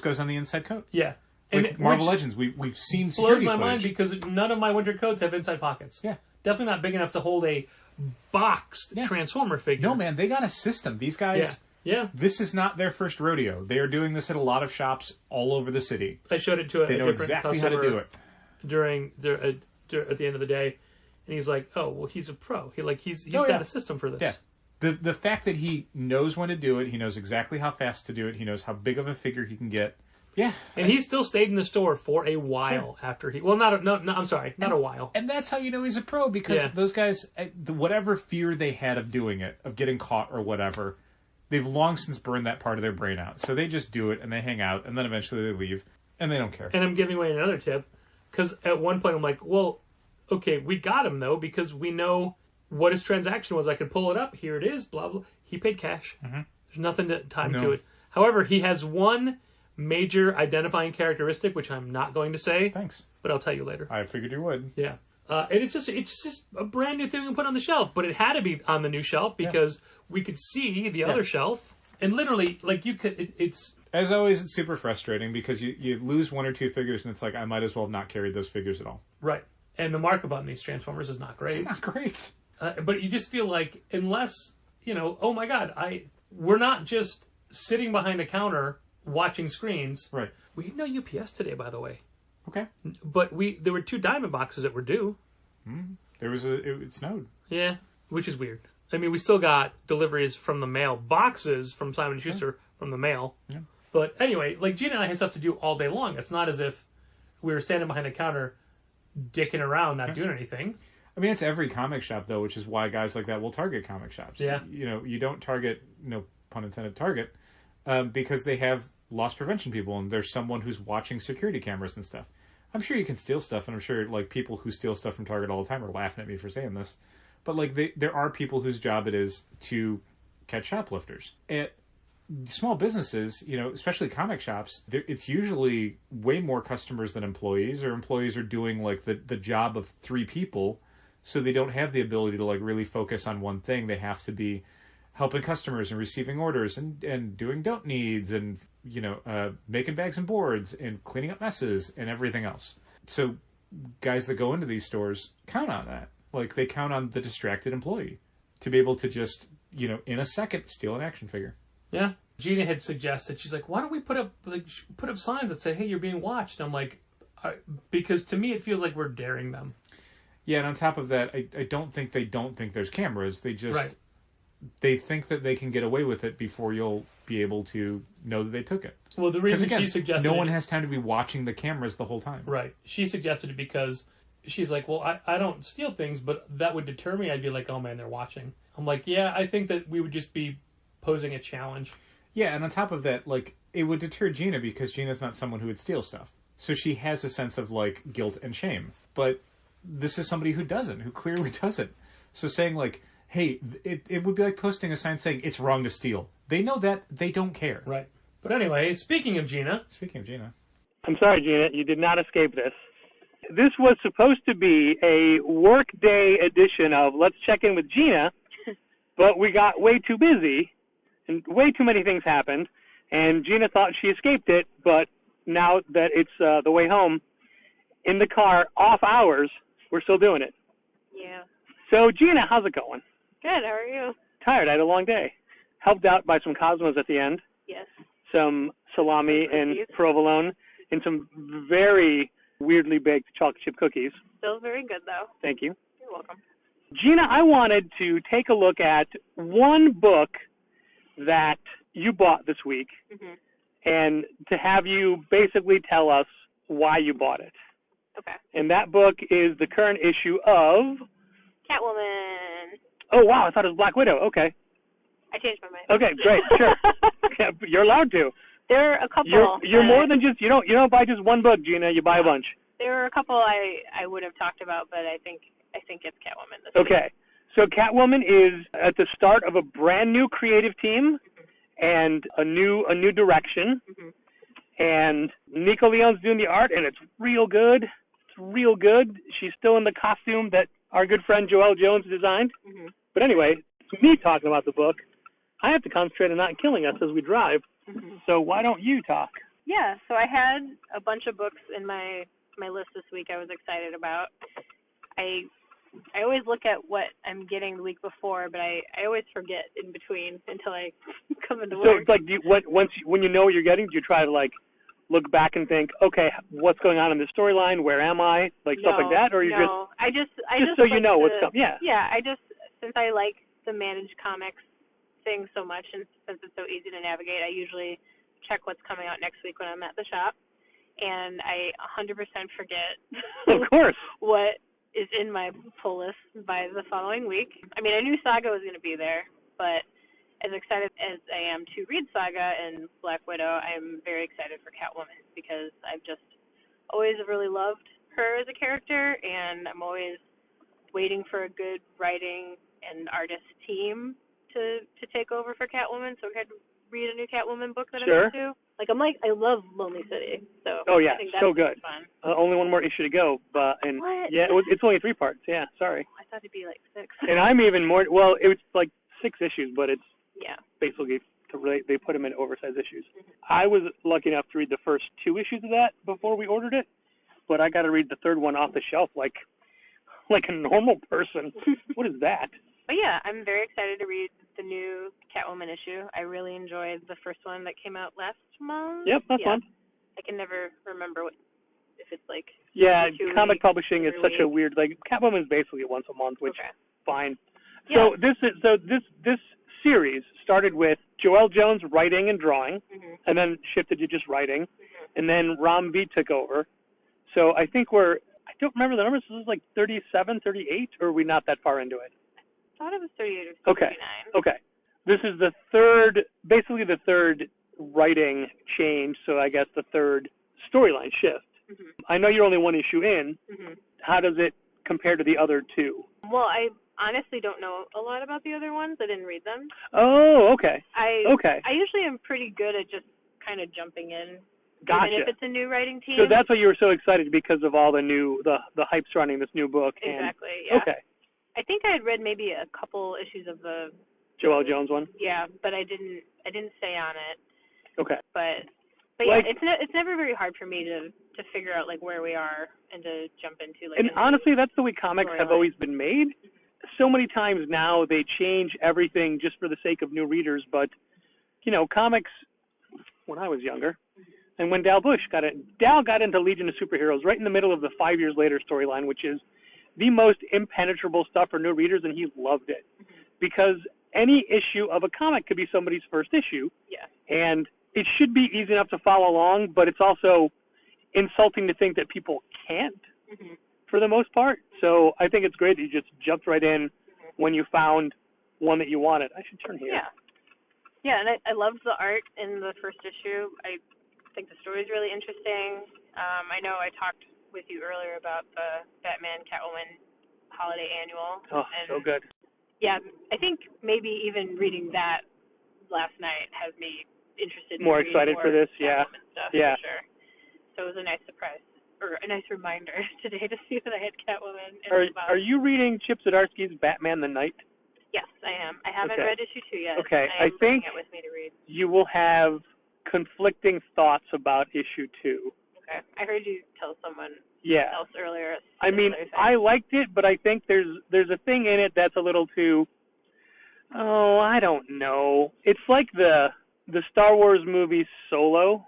goes on the inside coat. Yeah. Like Marvel Legends, we've seen blows security my footage. mind because none of my winter coats have inside pockets. Yeah. Definitely not big enough to hold a boxed Transformer figure. No, man, they got a system. These guys, Yeah. this is not their first rodeo. They are doing this at a lot of shops all over the city. I showed it to a They know different exactly how customer to do it. at the end of the day, and he's like, "Oh, well, he's a pro. He's Oh, got yeah. a system for this." Yeah. The fact that he knows when to do it, he knows exactly how fast to do it, he knows how big of a figure he can get. Yeah. And he still stayed in the store for a while after he. Well, not a while. And that's how you know he's a pro, because those guys, whatever fear they had of doing it, of getting caught or whatever, they've long since burned that part of their brain out. So they just do it and they hang out and then eventually they leave and they don't care. And I'm giving away another tip because at one point I'm like, well, okay, we got him though because we know what his transaction was. I could pull it up. Here it is. Blah blah. He paid cash. There's nothing to time to it. However, he has one major identifying characteristic, which I'm not going to say. Thanks. But I'll tell you later. I figured you would. Yeah. And it's just a brand new thing we can put on the shelf, but it had to be on the new shelf because we could see the other shelf, and literally, like you could, it's as always, it's super frustrating because you lose one or two figures, and it's like I might as well have not carried those figures at all. right. And the markup on these Transformers is not great. It's not great. But you just feel like unless oh my God, we're not just sitting behind the counter watching screens. Right. We had no UPS today, by the way. Okay. But there were 2 diamond boxes that were due. It snowed. Yeah, which is weird. I mean, we still got deliveries from the mail, boxes from Simon & Schuster from the mail. Yeah. But anyway, like Gina and I had stuff to do all day long. It's not as if we were standing behind the counter dicking around, not doing anything. I mean, it's every comic shop, though, which is why guys like that will target comic shops. Yeah. You don't target, no pun intended, target, because they have loss prevention people, and there's someone who's watching security cameras and stuff. I'm sure you can steal stuff, and I'm sure like people who steal stuff from Target all the time are laughing at me for saying this. But like there are people whose job it is to catch shoplifters. At small businesses, especially comic shops, it's usually way more customers than employees, or employees are doing like the job of 3 people, so they don't have the ability to like really focus on one thing. They have to be helping customers and receiving orders and doing don't needs and making bags and boards and cleaning up messes and everything else. So guys that go into these stores count on that. Like they count on the distracted employee to be able to just, in a second steal an action figure. Yeah. Gina had suggested, she's like, why don't we put up signs that say, hey, you're being watched? And I'm like, because to me it feels like we're daring them. Yeah, and on top of that, I don't think there's cameras. They just they think that they can get away with it before you'll be able to know that they took it. Well, the reason she suggested no one has time to be watching the cameras the whole time. Right. She suggested it because she's like, well, I don't steal things, but that would deter me. I'd be like, oh man, they're watching. I'm like, yeah, I think that we would just be posing a challenge. Yeah, and on top of that, like, it would deter Gina because Gina's not someone who would steal stuff. So she has a sense of, like, guilt and shame. But this is somebody who clearly doesn't. So saying, like, hey, it would be like posting a sign saying it's wrong to steal. They know that. They don't care. Right. But anyway, speaking of Gina. I'm sorry, Gina. You did not escape this. This was supposed to be a workday edition of Let's Check In with Gina, but we got way too busy, and way too many things happened, and Gina thought she escaped it, but now that it's the way home, in the car, off hours, we're still doing it. Yeah. So, Gina, how's it going? Good, how are you? Tired. I had a long day. Helped out by some Cosmos at the end, Yes. some salami and Cookies. provolone, and some very weirdly baked chocolate chip cookies. Still very good, though. Thank you. You're welcome. Gina, I wanted to take a look at one book that you bought this week Mhm. and to have you basically tell us why you bought it. Okay. And that book is the current issue of... Catwoman. Oh, wow, I thought it was Black Widow. Okay. I changed my mind. Okay, great, sure. Yeah, you're allowed to. There are a couple. You're more than just, you don't buy just one book, Gina, you buy a bunch. There were a couple I would have talked about, but I think it's Catwoman this week. Okay. So Catwoman is at the start of a brand new creative team and a new direction. Mhm. And Nico Leone's doing the art, and it's real good. It's real good. She's still in the costume that our good friend Joelle Jones designed. Mhm. But anyway, it's me talking about the book. I have to concentrate on not killing us as we drive. Mhm. So why don't you talk? Yeah. So I had a bunch of books in my list this week. I was excited about. I always look at what I'm getting the week before, but I always forget in between until I come into So work. it's like, when you know what you're getting, do you try to like look back and think, okay, what's going on in the storyline? Where am I? Like stuff like that, or you no. I just so you like know what's coming? Yeah. Yeah, since I like the managed comics thing so much, and since it's so easy to navigate, I usually check what's coming out next week when I'm at the shop, and I 100% forget Of course. what is in my pull list by the following week. I mean, I knew Saga was going to be there, but as excited as I am to read Saga and Black Widow, I'm very excited for Catwoman because I've just always really loved her as a character, and I'm always waiting for a good writing and artist team to take over for Catwoman, so I could read a new Catwoman book that Sure. I'm into. I love Lonely City, so Oh, yeah, I think that's so good. fun. Only one more issue to go, but What? yeah, it's only 3 parts. Yeah, sorry. I thought it'd be like 6. And I'm even more. Well, it was like 6 issues, but it's Yeah. basically they put them in oversized issues. I was lucky enough to read the first 2 issues of that before we ordered it, but I got to read the third one off the shelf like a normal person. What is that? But yeah, I'm very excited to read the new Catwoman issue. I really enjoyed the first one that came out last month. Yep, that's fun. I can never remember if it's like Yeah, every 2 comic weeks, publishing is every such a week. weird. Like Catwoman's basically once a month, which Okay. fine. Yeah. So this series started with Joelle Jones writing and drawing, Mhm. and then shifted to just writing, and then Ram V took over. So I think I don't remember the numbers. This is like 37, 38, or are we not that far into it? I thought it was 38 or 39. Okay. This is basically the third writing change, so I guess the third storyline shift. Mhm. I know you're only 1 issue in. Mhm. How does it compare to the other 2? Well, I honestly don't know a lot about the other ones. I didn't read them. Oh, okay. I usually am pretty good at just kind of jumping in, Gotcha. even if it's a new writing team. So that's why you were so excited because of all the hype surrounding this new book. Exactly. And, Yeah. Okay. I think I had read maybe a couple issues of the Joelle Jones one. Yeah, but I didn't stay on it. Okay. But Like- yeah, it's never very hard for me to figure out like where we are and to jump into like. And a new honestly, that's the way comics have storyline. always been made. So many times now they change everything just for the sake of new readers. But comics. When I was younger, and when Dal got into Legion of Superheroes right in the middle of the 5 years later storyline, which is the most impenetrable stuff for new readers, and he loved it because any issue of a comic could be somebody's first issue. Yeah. And it should be easy enough to follow along, but it's also insulting to think that people can't Mhm. for the most part. So I think it's great that you just jumped right in when you found one that you wanted. I should turn here. Yeah. Yeah, and I loved the art in the first issue. I think the story is really interesting. I know I talked with you earlier about the Batman Catwoman Holiday Annual. Oh, and so good. Yeah, I think maybe even reading that last night has me interested in More reading excited more for this, yeah. Catwoman stuff, Yeah. for sure. So it was a nice surprise, or a nice reminder today to see that I had Catwoman in the box. Are you reading Chip Zdarsky's Batman the Night? Yes, I am. I haven't Okay. read issue 2 yet. Okay, I am I bringing think- it with me to read. You will have conflicting thoughts about issue 2. Okay. I heard you tell someone Yeah. else earlier. I mean, similar thing. I liked it, but I think there's a thing in it that's a little too Oh, I don't know. It's like the Star Wars movie Solo.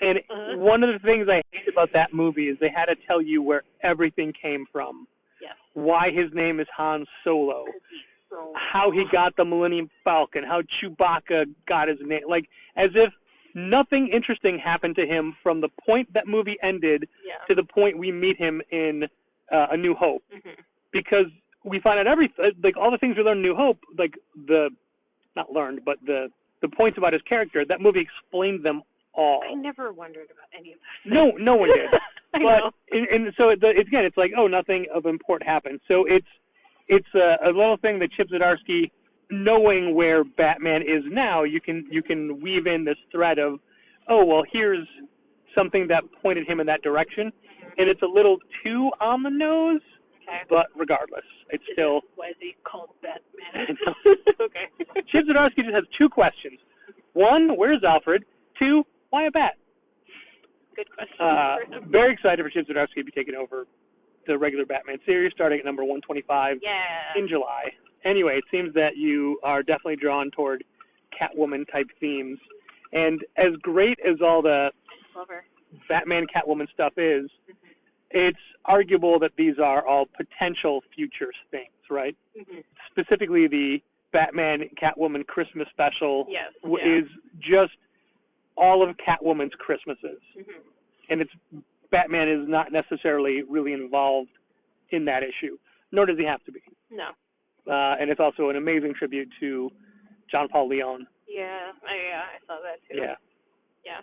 And one of the things I hate about that movie is they had to tell you where everything came from. Yes. Why his name is Han Solo. So, How he got the Millennium Falcon. How Chewbacca got his name. Like, as if nothing interesting happened to him from the point that movie ended yeah. to the point we meet him in A New Hope. Mm-hmm. Because we find out like all the things we learn in New Hope, like not learned, but the points about his character, that movie explained them all. I never wondered about any of that. No one did. I know. And so it's like, oh, nothing of import happened. So it's a little thing that Chip Zdarsky, knowing where Batman is now, you can weave in this thread of, oh, well, here's something that pointed him in that direction, and it's a little too on the nose, Okay. but regardless, it's still. Why is he called Batman? Okay. Chip Zdarsky just has two questions. One, where's Alfred? Two, why a bat? Good question. Very excited for Chip Zdarsky to be taking over the regular Batman series, starting at number 125 Yeah. in July. Anyway, it seems that you are definitely drawn toward Catwoman-type themes. And as great as all the Love her. Batman Catwoman stuff is, it's arguable that these are all potential future things, right? Mm-hmm. Specifically, the Batman Catwoman Christmas special Yes. is just all of Catwoman's Christmases. Mm-hmm. And Batman is not necessarily really involved in that issue, nor does he have to be. No. And it's also an amazing tribute to John Paul Leon. Yeah. I saw that too. Yeah. Yeah.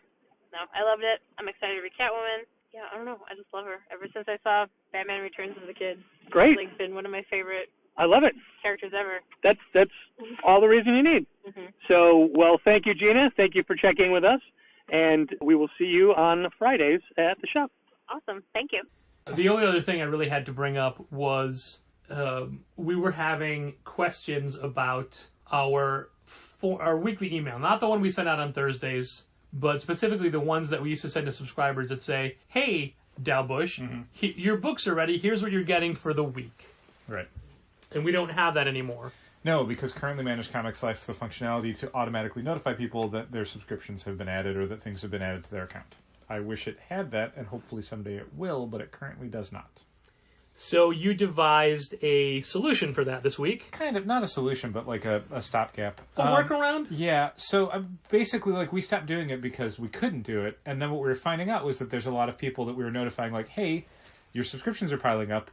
No, I loved it. I'm excited to be Catwoman. Yeah, I don't know. I just love her. Ever since I saw Batman Returns as a kid, Great. it's like been one of my favorite I love it. characters ever. That's all the reason you need. Mm-hmm. So, well, thank you, Gina. Thank you for checking with us. And we will see you on Fridays at the shop. Awesome. Thank you. The only other thing I really had to bring up was we were having questions about our weekly email, not the one we send out on Thursdays, but specifically the ones that we used to send to subscribers that say, hey, Dalbush, your books are ready. Here's what you're getting for the week. Right. And we don't have that anymore. No, because currently Managed Comics lacks the functionality to automatically notify people that their subscriptions have been added or that things have been added to their account. I wish it had that, and hopefully someday it will, but it currently does not. So you devised a solution for that this week. Kind of, not a solution, but like a stopgap. A workaround? Yeah, so basically, like, we stopped doing it because we couldn't do it, and then what we were finding out was that there's a lot of people that we were notifying, like, hey, your subscriptions are piling up.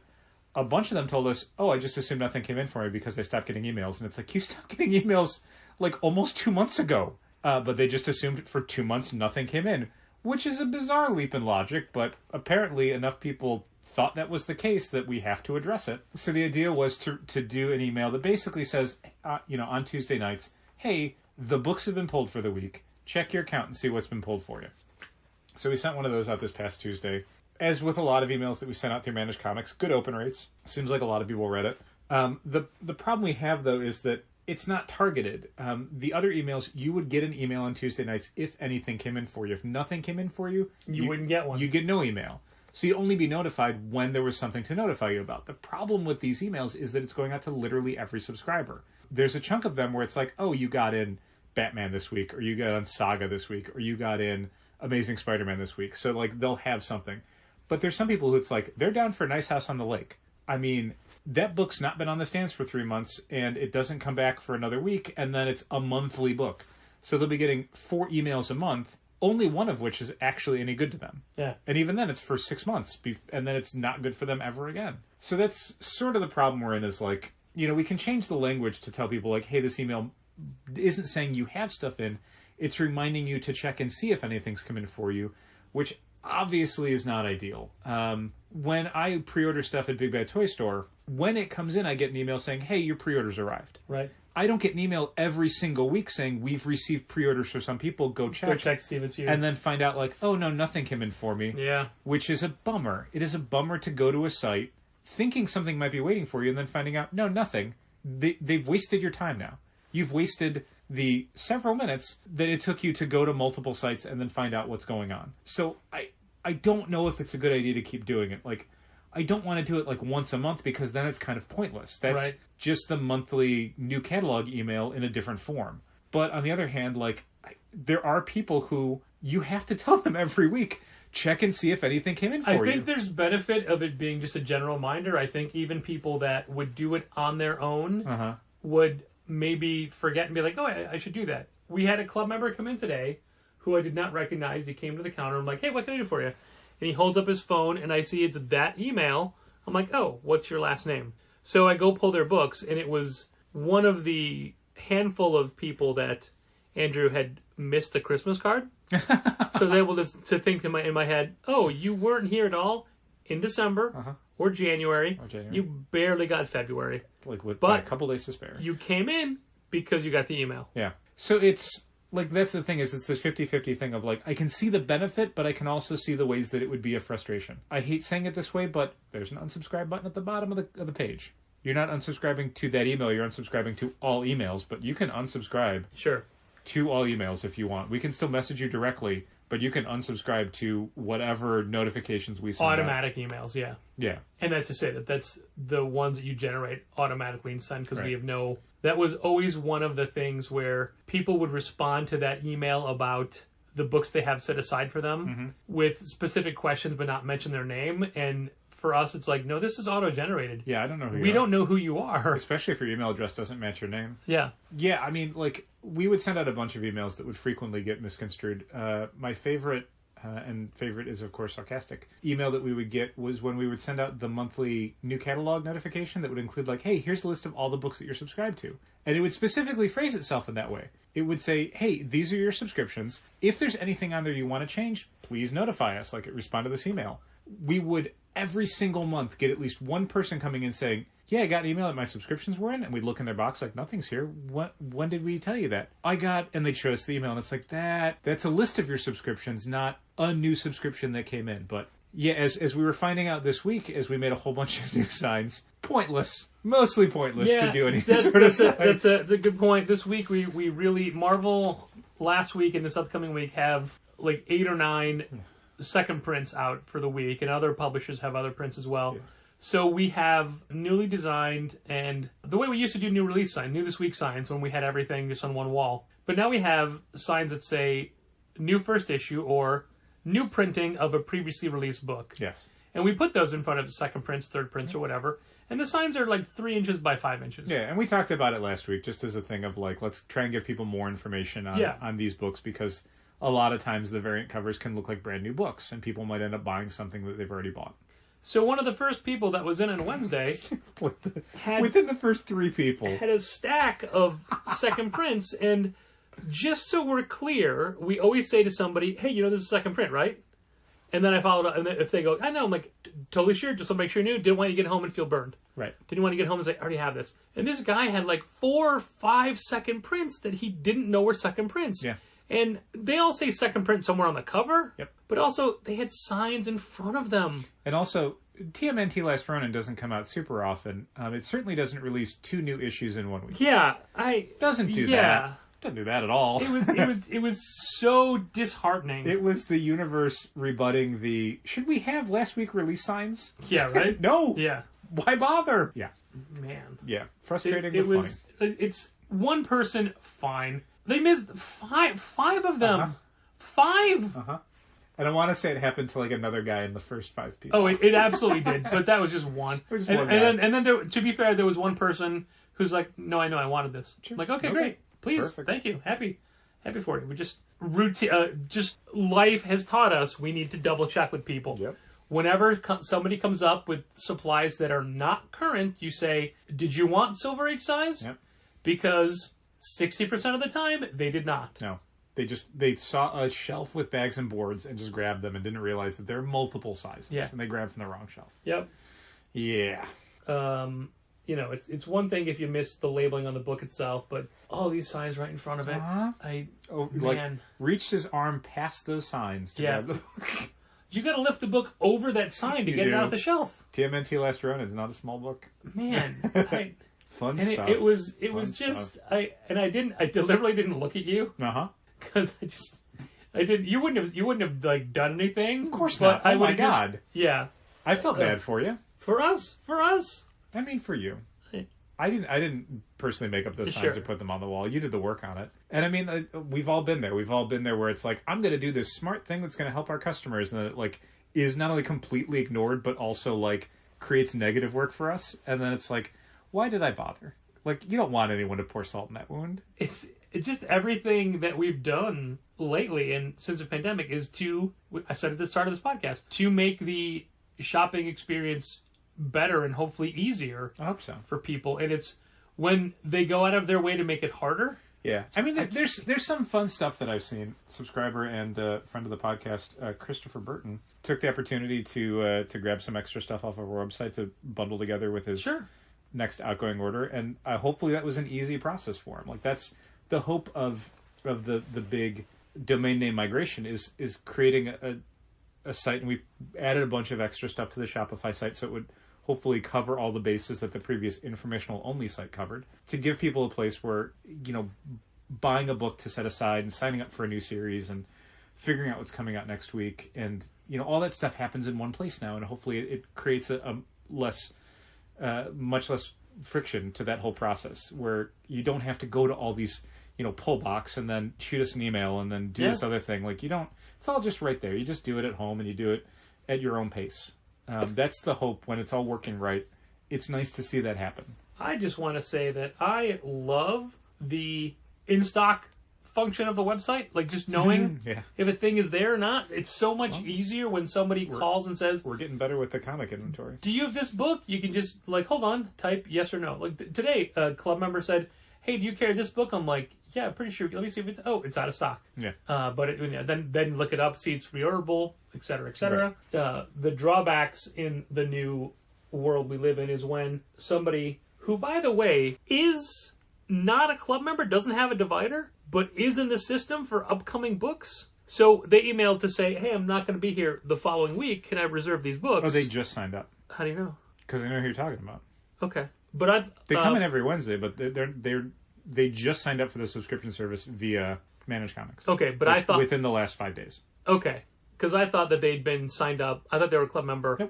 A bunch of them told us, oh, I just assumed nothing came in for me because I stopped getting emails. And it's like, you stopped getting emails like almost 2 months ago. But they just assumed for 2 months nothing came in, which is a bizarre leap in logic, but apparently enough people thought that was the case that we have to address it. So the idea was to do an email that basically says, on Tuesday nights, hey, the books have been pulled for the week. Check your account and see what's been pulled for you. So we sent one of those out this past Tuesday. As with a lot of emails that we sent out through Managed Comics, good open rates. Seems like a lot of people read it. The problem we have, though, is that it's not targeted. The other emails, you would get an email on Tuesday nights if anything came in for you. If nothing came in for you, You wouldn't get one. You get no email. So you'd only be notified when there was something to notify you about. The problem with these emails is that it's going out to literally every subscriber. There's a chunk of them where it's like, oh, you got in Batman this week, or you got in Saga this week, or you got in Amazing Spider-Man this week. So, like, they'll have something. But there's some people who it's like, they're down for a Nice House on the Lake. I mean, that book's not been on the stands for 3 months, and it doesn't come back for another week, and then it's a monthly book. So they'll be getting 4 emails a month, only one of which is actually any good to them. Yeah. And even then, it's for 6 months, and then it's not good for them ever again. So that's sort of the problem we're in, is like, we can change the language to tell people, like, hey, this email isn't saying you have stuff in, it's reminding you to check and see if anything's come in for you, which obviously is not ideal. When I pre-order stuff at Big Bad Toy Store, when it comes in, I get an email saying, hey, your pre-order's arrived. Right. I don't get an email every single week saying, we've received pre-orders for some people, go check. Go check, see if it's you. And then find out, like, oh, no, nothing came in for me. Yeah. Which is a bummer. It is a bummer to go to a site thinking something might be waiting for you and then finding out, no, nothing. They've wasted your time now. You've wasted the several minutes that it took you to go to multiple sites and then find out what's going on. So I don't know if it's a good idea to keep doing it. Like, I don't want to do it like once a month because then it's kind of pointless. That's Right. just the monthly new catalog email in a different form. But on the other hand, like, there are people who you have to tell them every week, check and see if anything came in for I you. think there's benefit of it being just a general reminder. I think even people that would do it on their own would maybe forget and be like, oh, I should do that. We had a club member come in today who I did not recognize. He came to the counter. I'm like, hey, what can I do for you? And he holds up his phone, and I see it's that email. I'm like, oh, what's your last name? So I go pull their books, and it was one of the handful of people that Andrew had missed the Christmas card. So I was able to think in my head, oh, you weren't here at all in December or January. You barely got February. Like with But a couple days to spare. You came in because you got the email. Yeah. So it's like, that's the thing, is it's this 50-50 thing of like, I can see the benefit, but I can also see the ways that it would be a frustration. I hate saying it this way, but there's an unsubscribe button at the bottom of the page. You're not unsubscribing to that email, you're unsubscribing to all emails, but you can unsubscribe Sure. to all emails if you want. We can still message you directly, but you can unsubscribe to whatever notifications we send Automatic emails, yeah. Yeah. And that's to say that's the ones that you generate automatically and send because we have no... That was always one of the things where people would respond to that email about the books they have set aside for them with specific questions but not mention their name. And for us, it's like, no, this is auto-generated. Yeah, I don't know who you are. We don't know who you are. Especially if your email address doesn't match your name. Yeah. Yeah, I mean, like, we would send out a bunch of emails that would frequently get misconstrued. My favorite, and favorite is, of course, sarcastic, email that we would get was when we would send out the monthly new catalog notification that would include, like, hey, here's a list of all the books that you're subscribed to. And it would specifically phrase itself in that way. It would say, hey, these are your subscriptions. If there's anything on there you want to change, please notify us. Like, respond to this email. We would, every single month, get at least one person coming in saying, yeah, I got an email that my subscriptions were in, and we'd look in their box like, nothing's here. When did we tell you that? I got, and they'd show us the email, and it's like, that's a list of your subscriptions, not a new subscription that came in. But yeah, as we were finding out this week, as we made a whole bunch of new signs, pointless, mostly pointless to do any sort of sign. That's a good point. This week, we really, Marvel last week and this upcoming week have like 8 or 9 second prints out for the week, and other publishers have other prints as well. Yeah. So we have newly designed, and the way we used to do new release signs, new this week signs, when we had everything just on one wall. But now we have signs that say new first issue or new printing of a previously released book. Yes. And we put those in front of the second prints, third prints, or whatever. And the signs are like 3 inches by 5 inches. Yeah, and we talked about it last week just as a thing of like, let's try and give people more information on these books, because a lot of times the variant covers can look like brand new books, and people might end up buying something that they've already bought. So one of the first people that was in on Wednesday within the first 3 people had a stack of second prints, and just so we're clear, we always say to somebody, hey, this is a second print, right? And then I followed up, and if they go, I know, I'm like, totally sure, just to make sure you knew, didn't want you to get home and feel burned. Right. Didn't want to get home and say, I already have this. And this guy had like 4 or 5 second prints that he didn't know were second prints. Yeah. And they all say second print somewhere on the cover. Yep. But also, they had signs in front of them. And also, TMNT Last Ronin doesn't come out super often. It certainly doesn't release 2 new issues in 1 week. Yeah, doesn't do that. Doesn't do that at all. It was so disheartening. It was the universe rebutting the, should we have last week release signs? Yeah, right? No. Yeah. Why bother? Yeah. Man. Yeah. Frustrating, it but was, funny. It's one person, fine. They missed five of them. 5! And I want to say it happened to like another guy in the first 5 people. Oh, it absolutely did. But that was just one. It was one guy. And then there, to be fair, there was one person who's like, no, I know, I wanted this. Sure. I'm like, okay, great. Please. Perfect. Thank you. Happy for you. We just just life has taught us we need to double check with people. Yep. Whenever somebody comes up with supplies that are not current, you say, did you want Silver Age size? Yep. Because 60% of the time, they did not. No. They saw a shelf with bags and boards and just grabbed them and didn't realize that there are multiple sizes. Yeah. And they grabbed from the wrong shelf. Yep. Yeah. It's one thing if you miss the labeling on the book itself, but all these signs right in front of it. Man. Reached his arm past those signs to grab the book. You got to lift the book over that sign to get it out of the shelf. TMNT Last Ronin is not a small book. Man, fun and stuff. It was just I deliberately didn't look at you. Because I did. You wouldn't have like done anything. Of course but not. Oh my God. Yeah. I felt bad for you. For us. I mean, for you. I didn't personally make up those signs or put them on the wall. You did the work on it. And I mean, we've all been there. We've all been there where it's like, I'm going to do this smart thing that's going to help our customers. And it like is not only completely ignored, but also like creates negative work for us. And then it's like, why did I bother? Like, you don't want anyone to pour salt in that wound. It's just everything that we've done lately and since the pandemic is I said at the start of this podcast, to make the shopping experience better and hopefully easier. I hope so. For people. And it's when they go out of their way to make it harder. Yeah. I mean, there's some fun stuff that I've seen. Subscriber and friend of the podcast, Christopher Burton, took the opportunity to grab some extra stuff off of our website to bundle together with his next outgoing order. And hopefully that was an easy process for him. Like, that's the hope of the big domain name migration is creating a site. And we added a bunch of extra stuff to the Shopify site so it would hopefully cover all the bases that the previous informational only site covered, to give people a place where, you know, buying a book to set aside and signing up for a new series and figuring out what's coming out next week. And, you know, all that stuff happens in one place now. And hopefully it creates a much less friction to that whole process where you don't have to go to all these, you know, pull box and then shoot us an email and then do this other thing. Like, you don't, it's all just right there. You just do it at home and you do it at your own pace. That's the hope when it's all working right. It's nice to see that happen. I just want to say that I love the in-stock function of the website. Like, just knowing if a thing is there or not. It's so much easier when somebody calls and says, we're getting better with the comic inventory. Do you have this book? You can just, like, hold on, type yes or no. Like, today, a club member said, hey, do you carry this book? I'm like, yeah, pretty sure. Let me see if it's out of stock. Yeah. But then look it up, see it's reorderable, et cetera, et cetera. Right. The drawbacks in the new world we live in is when somebody who, by the way, is not a club member, doesn't have a divider, but is in the system for upcoming books. So they emailed to say, hey, I'm not going to be here the following week. Can I reserve these books? Oh, they just signed up. How do you know? Because I know who you're talking about. Okay. But they come in every Wednesday, but they just signed up for the subscription service via Managed Comics. Okay, but I thought within the last 5 days. Okay, because I thought that they'd been signed up. I thought they were a club member.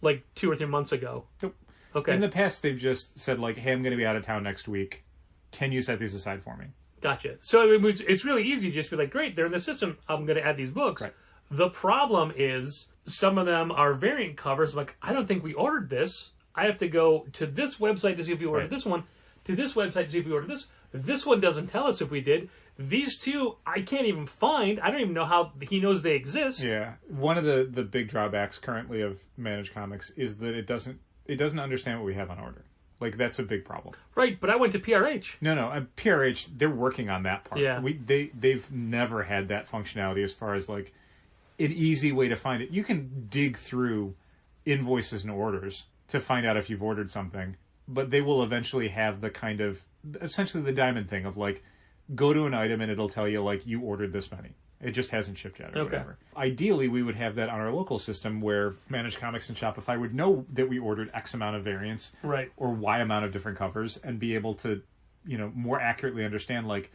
Like 2 or 3 months ago. Nope. Okay. In the past, they've just said like, "Hey, I'm going to be out of town next week. Can you set these aside for me?" Gotcha. So it's really easy to just be like, "Great, they're in the system. I'm going to add these books." Right. The problem is some of them are variant covers. I'm like, I don't think we ordered this. I have to go to this website to see if we ordered this one, to this website to see if we ordered this. This one doesn't tell us if we did. These two, I can't even find. I don't even know how he knows they exist. Yeah. One of the big drawbacks currently of Managed Comics is that it doesn't understand what we have on order. Like, that's a big problem. Right, but I went to PRH. No, PRH, they're working on that part. Yeah. They've never had that functionality as far as, like, an easy way to find it. You can dig through invoices and orders to find out if you've ordered something, but they will eventually have the kind of, essentially the diamond thing of, like, go to an item and it'll tell you, like, you ordered this many. It just hasn't shipped yet or whatever. Ideally, we would have that on our local system where Managed Comics and Shopify would know that we ordered X amount of variants or Y amount of different covers and be able to, you know, more accurately understand, like,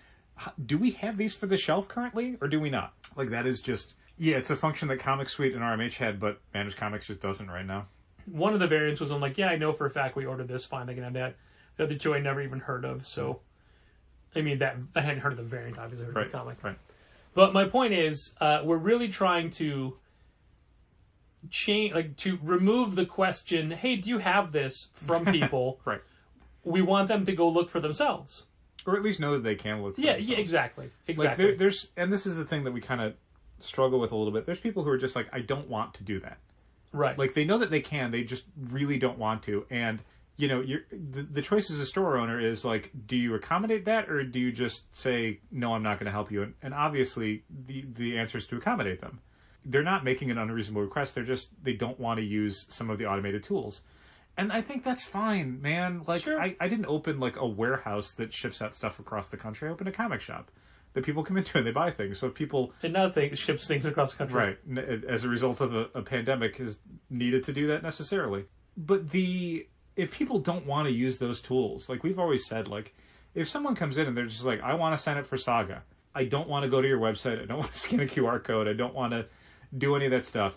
do we have these for the shelf currently or do we not? Like, that is just, it's a function that Comic Suite and RMH had, but Managed Comics just doesn't right now. One of the variants was, I'm like, I know for a fact we ordered this, fine, they can have that. The other two I never even heard of, so, I mean, that I hadn't heard of the variant, obviously, I heard of the comic. Right. But my point is, we're really trying to change, like, to remove the question, hey, do you have this, from people. Right. We want them to go look for themselves. Or at least know that they can look for themselves. Yeah, exactly. Like, there's, and this is the thing that we kind of struggle with a little bit. There's people who are just like, I don't want to do that. Right. Like, they know that they can, they just really don't want to. And, you know, the choice as a store owner is, like, do you accommodate that, or do you just say, no, I'm not going to help you? And obviously, the answer is to accommodate them. They're not making an unreasonable request. They don't want to use some of the automated tools. And I think that's fine, man. Like, sure. I didn't open, like, a warehouse that ships out stuff across the country. I opened a comic shop that people come into and they buy things. So if people... And now ships things across the country. Right. As a result of a pandemic, is needed to do that necessarily. But if people don't want to use those tools, like we've always said, like, if someone comes in and they're just like, I want to sign up for Saga. I don't want to go to your website. I don't want to scan a QR code. I don't want to do any of that stuff.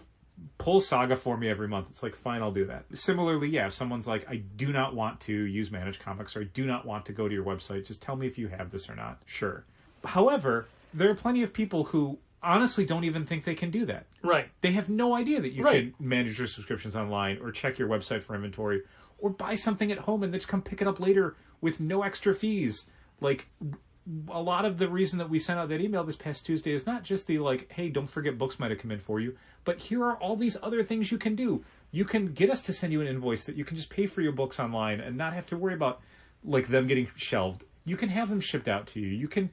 pull Saga for me every month. It's like, fine, I'll do that. Similarly, yeah, if someone's like, I do not want to use Manage Comics, or I do not want to go to your website, just tell me if you have this or not. Sure. However, there are plenty of people who honestly don't even think they can do that. Right. They have no idea that you Right. can manage your subscriptions online, or check your website for inventory, or buy something at home and then just come pick it up later with no extra fees. Like, a lot of the reason that we sent out that email this past Tuesday is not just the like, hey, don't forget books might have come in for you, but here are all these other things you can do. You can get us to send you an invoice that you can just pay for your books online and not have to worry about like them getting shelved. You can have them shipped out to you. You can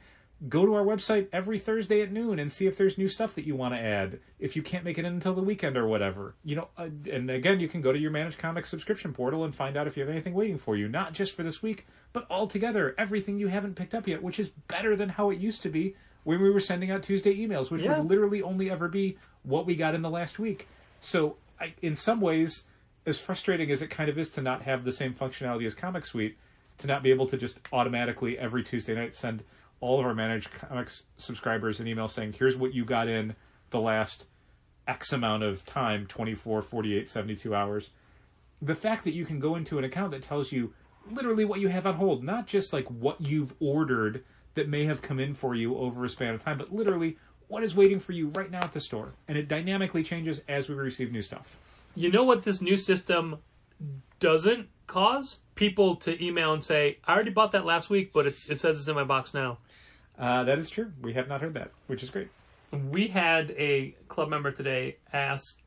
go to our website every Thursday at noon and see if there's new stuff that you want to add, if you can't make it in until the weekend or whatever. You know, and again, you can go to your Managed Comics subscription portal and find out if you have anything waiting for you, not just for this week, but altogether, everything you haven't picked up yet, which is better than how it used to be when we were sending out Tuesday emails, which would literally only ever be what we got in the last week. So, in some ways, as frustrating as it kind of is to not have the same functionality as Comic Suite, to not be able to just automatically every Tuesday night send all of our Managed Comics subscribers an email saying, here's what you got in the last X amount of time, 24, 48, 72 hours. The fact that you can go into an account that tells you literally what you have on hold, not just like what you've ordered that may have come in for you over a span of time, but literally what is waiting for you right now at the store. And it dynamically changes as we receive new stuff. You know what this new system doesn't cause? People to email and say, I already bought that last week, but it says it's in my box now. That is true. We have not heard that, which is great. We had a club member today ask,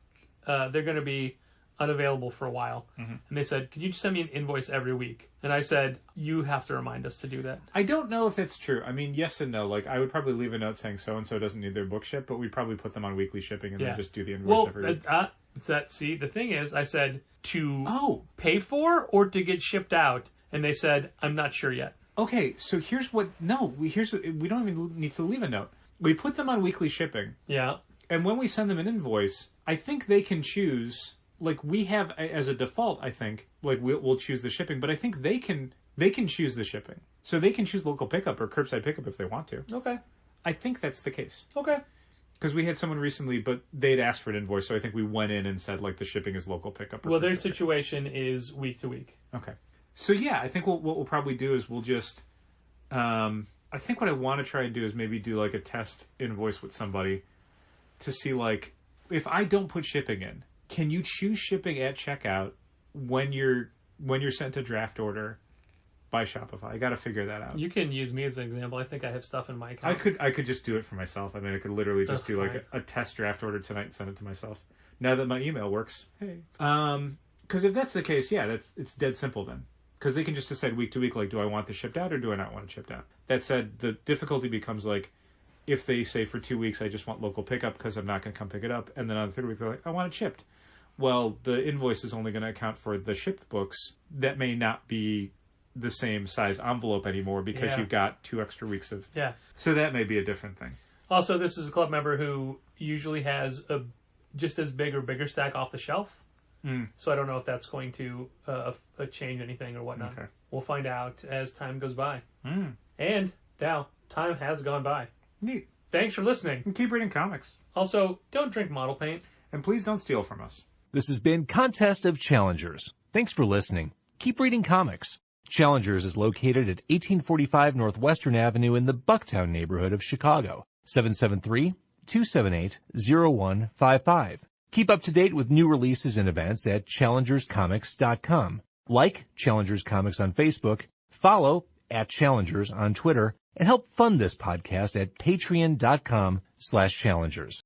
they're going to be unavailable for a while. Mm-hmm. And they said, can you just send me an invoice every week? And I said, you have to remind us to do that. I don't know if that's true. I mean, yes and no. Like, I would probably leave a note saying so-and-so doesn't need their book shipped, but we'd probably put them on weekly shipping and then just do the invoice every week. See, the thing is, I said, to pay for or to get shipped out? And they said, I'm not sure yet. Okay, so we don't even need to leave a note. We put them on weekly shipping. Yeah. And when we send them an invoice, I think they can choose, like we have as a default, I think, like we'll choose the shipping, but I think they can choose the shipping. So they can choose local pickup or curbside pickup if they want to. Okay. I think that's the case. Okay. Because we had someone recently, but they'd asked for an invoice, so I think we went in and said, like, the shipping is local pickup. Well, their situation is week to week. Okay. So, yeah, I think what we'll probably do is we'll just... I think what I want to try and do is maybe do, like, a test invoice with somebody to see, like, if I don't put shipping in, can you choose shipping at checkout when you're sent a draft order by Shopify? I got to figure that out. You can use me as an example. I think I have stuff in my account. I could just do it for myself. I mean, I could literally just do like a test draft order tonight and send it to myself. Now that my email works, hey. Because if that's the case, yeah, it's dead simple then. Because they can just decide week to week, like, do I want this shipped out or do I not want it shipped out? That said, the difficulty becomes like, if they say for 2 weeks I just want local pickup because I'm not going to come pick it up, and then on the third week they're like, I want it shipped. Well, the invoice is only going to account for the shipped books. That may not be the same size envelope anymore because you've got 2 extra weeks of... Yeah. So that may be a different thing. Also, this is a club member who usually has a just as big or bigger stack off the shelf. So I don't know if that's going to change anything or whatnot. Okay. We'll find out as time goes by. And, Dal, time has gone by. Neat. Thanks for listening. And keep reading comics. Also, don't drink model paint. And please don't steal from us. This has been Contest of Challengers. Thanks for listening. Keep reading comics. Challengers is located at 1845 Northwestern Avenue in the Bucktown neighborhood of Chicago. 773-278-0155. Keep up to date with new releases and events at challengerscomics.com. Like Challengers Comics on Facebook, follow @Challengers on Twitter, and help fund this podcast at patreon.com/challengers.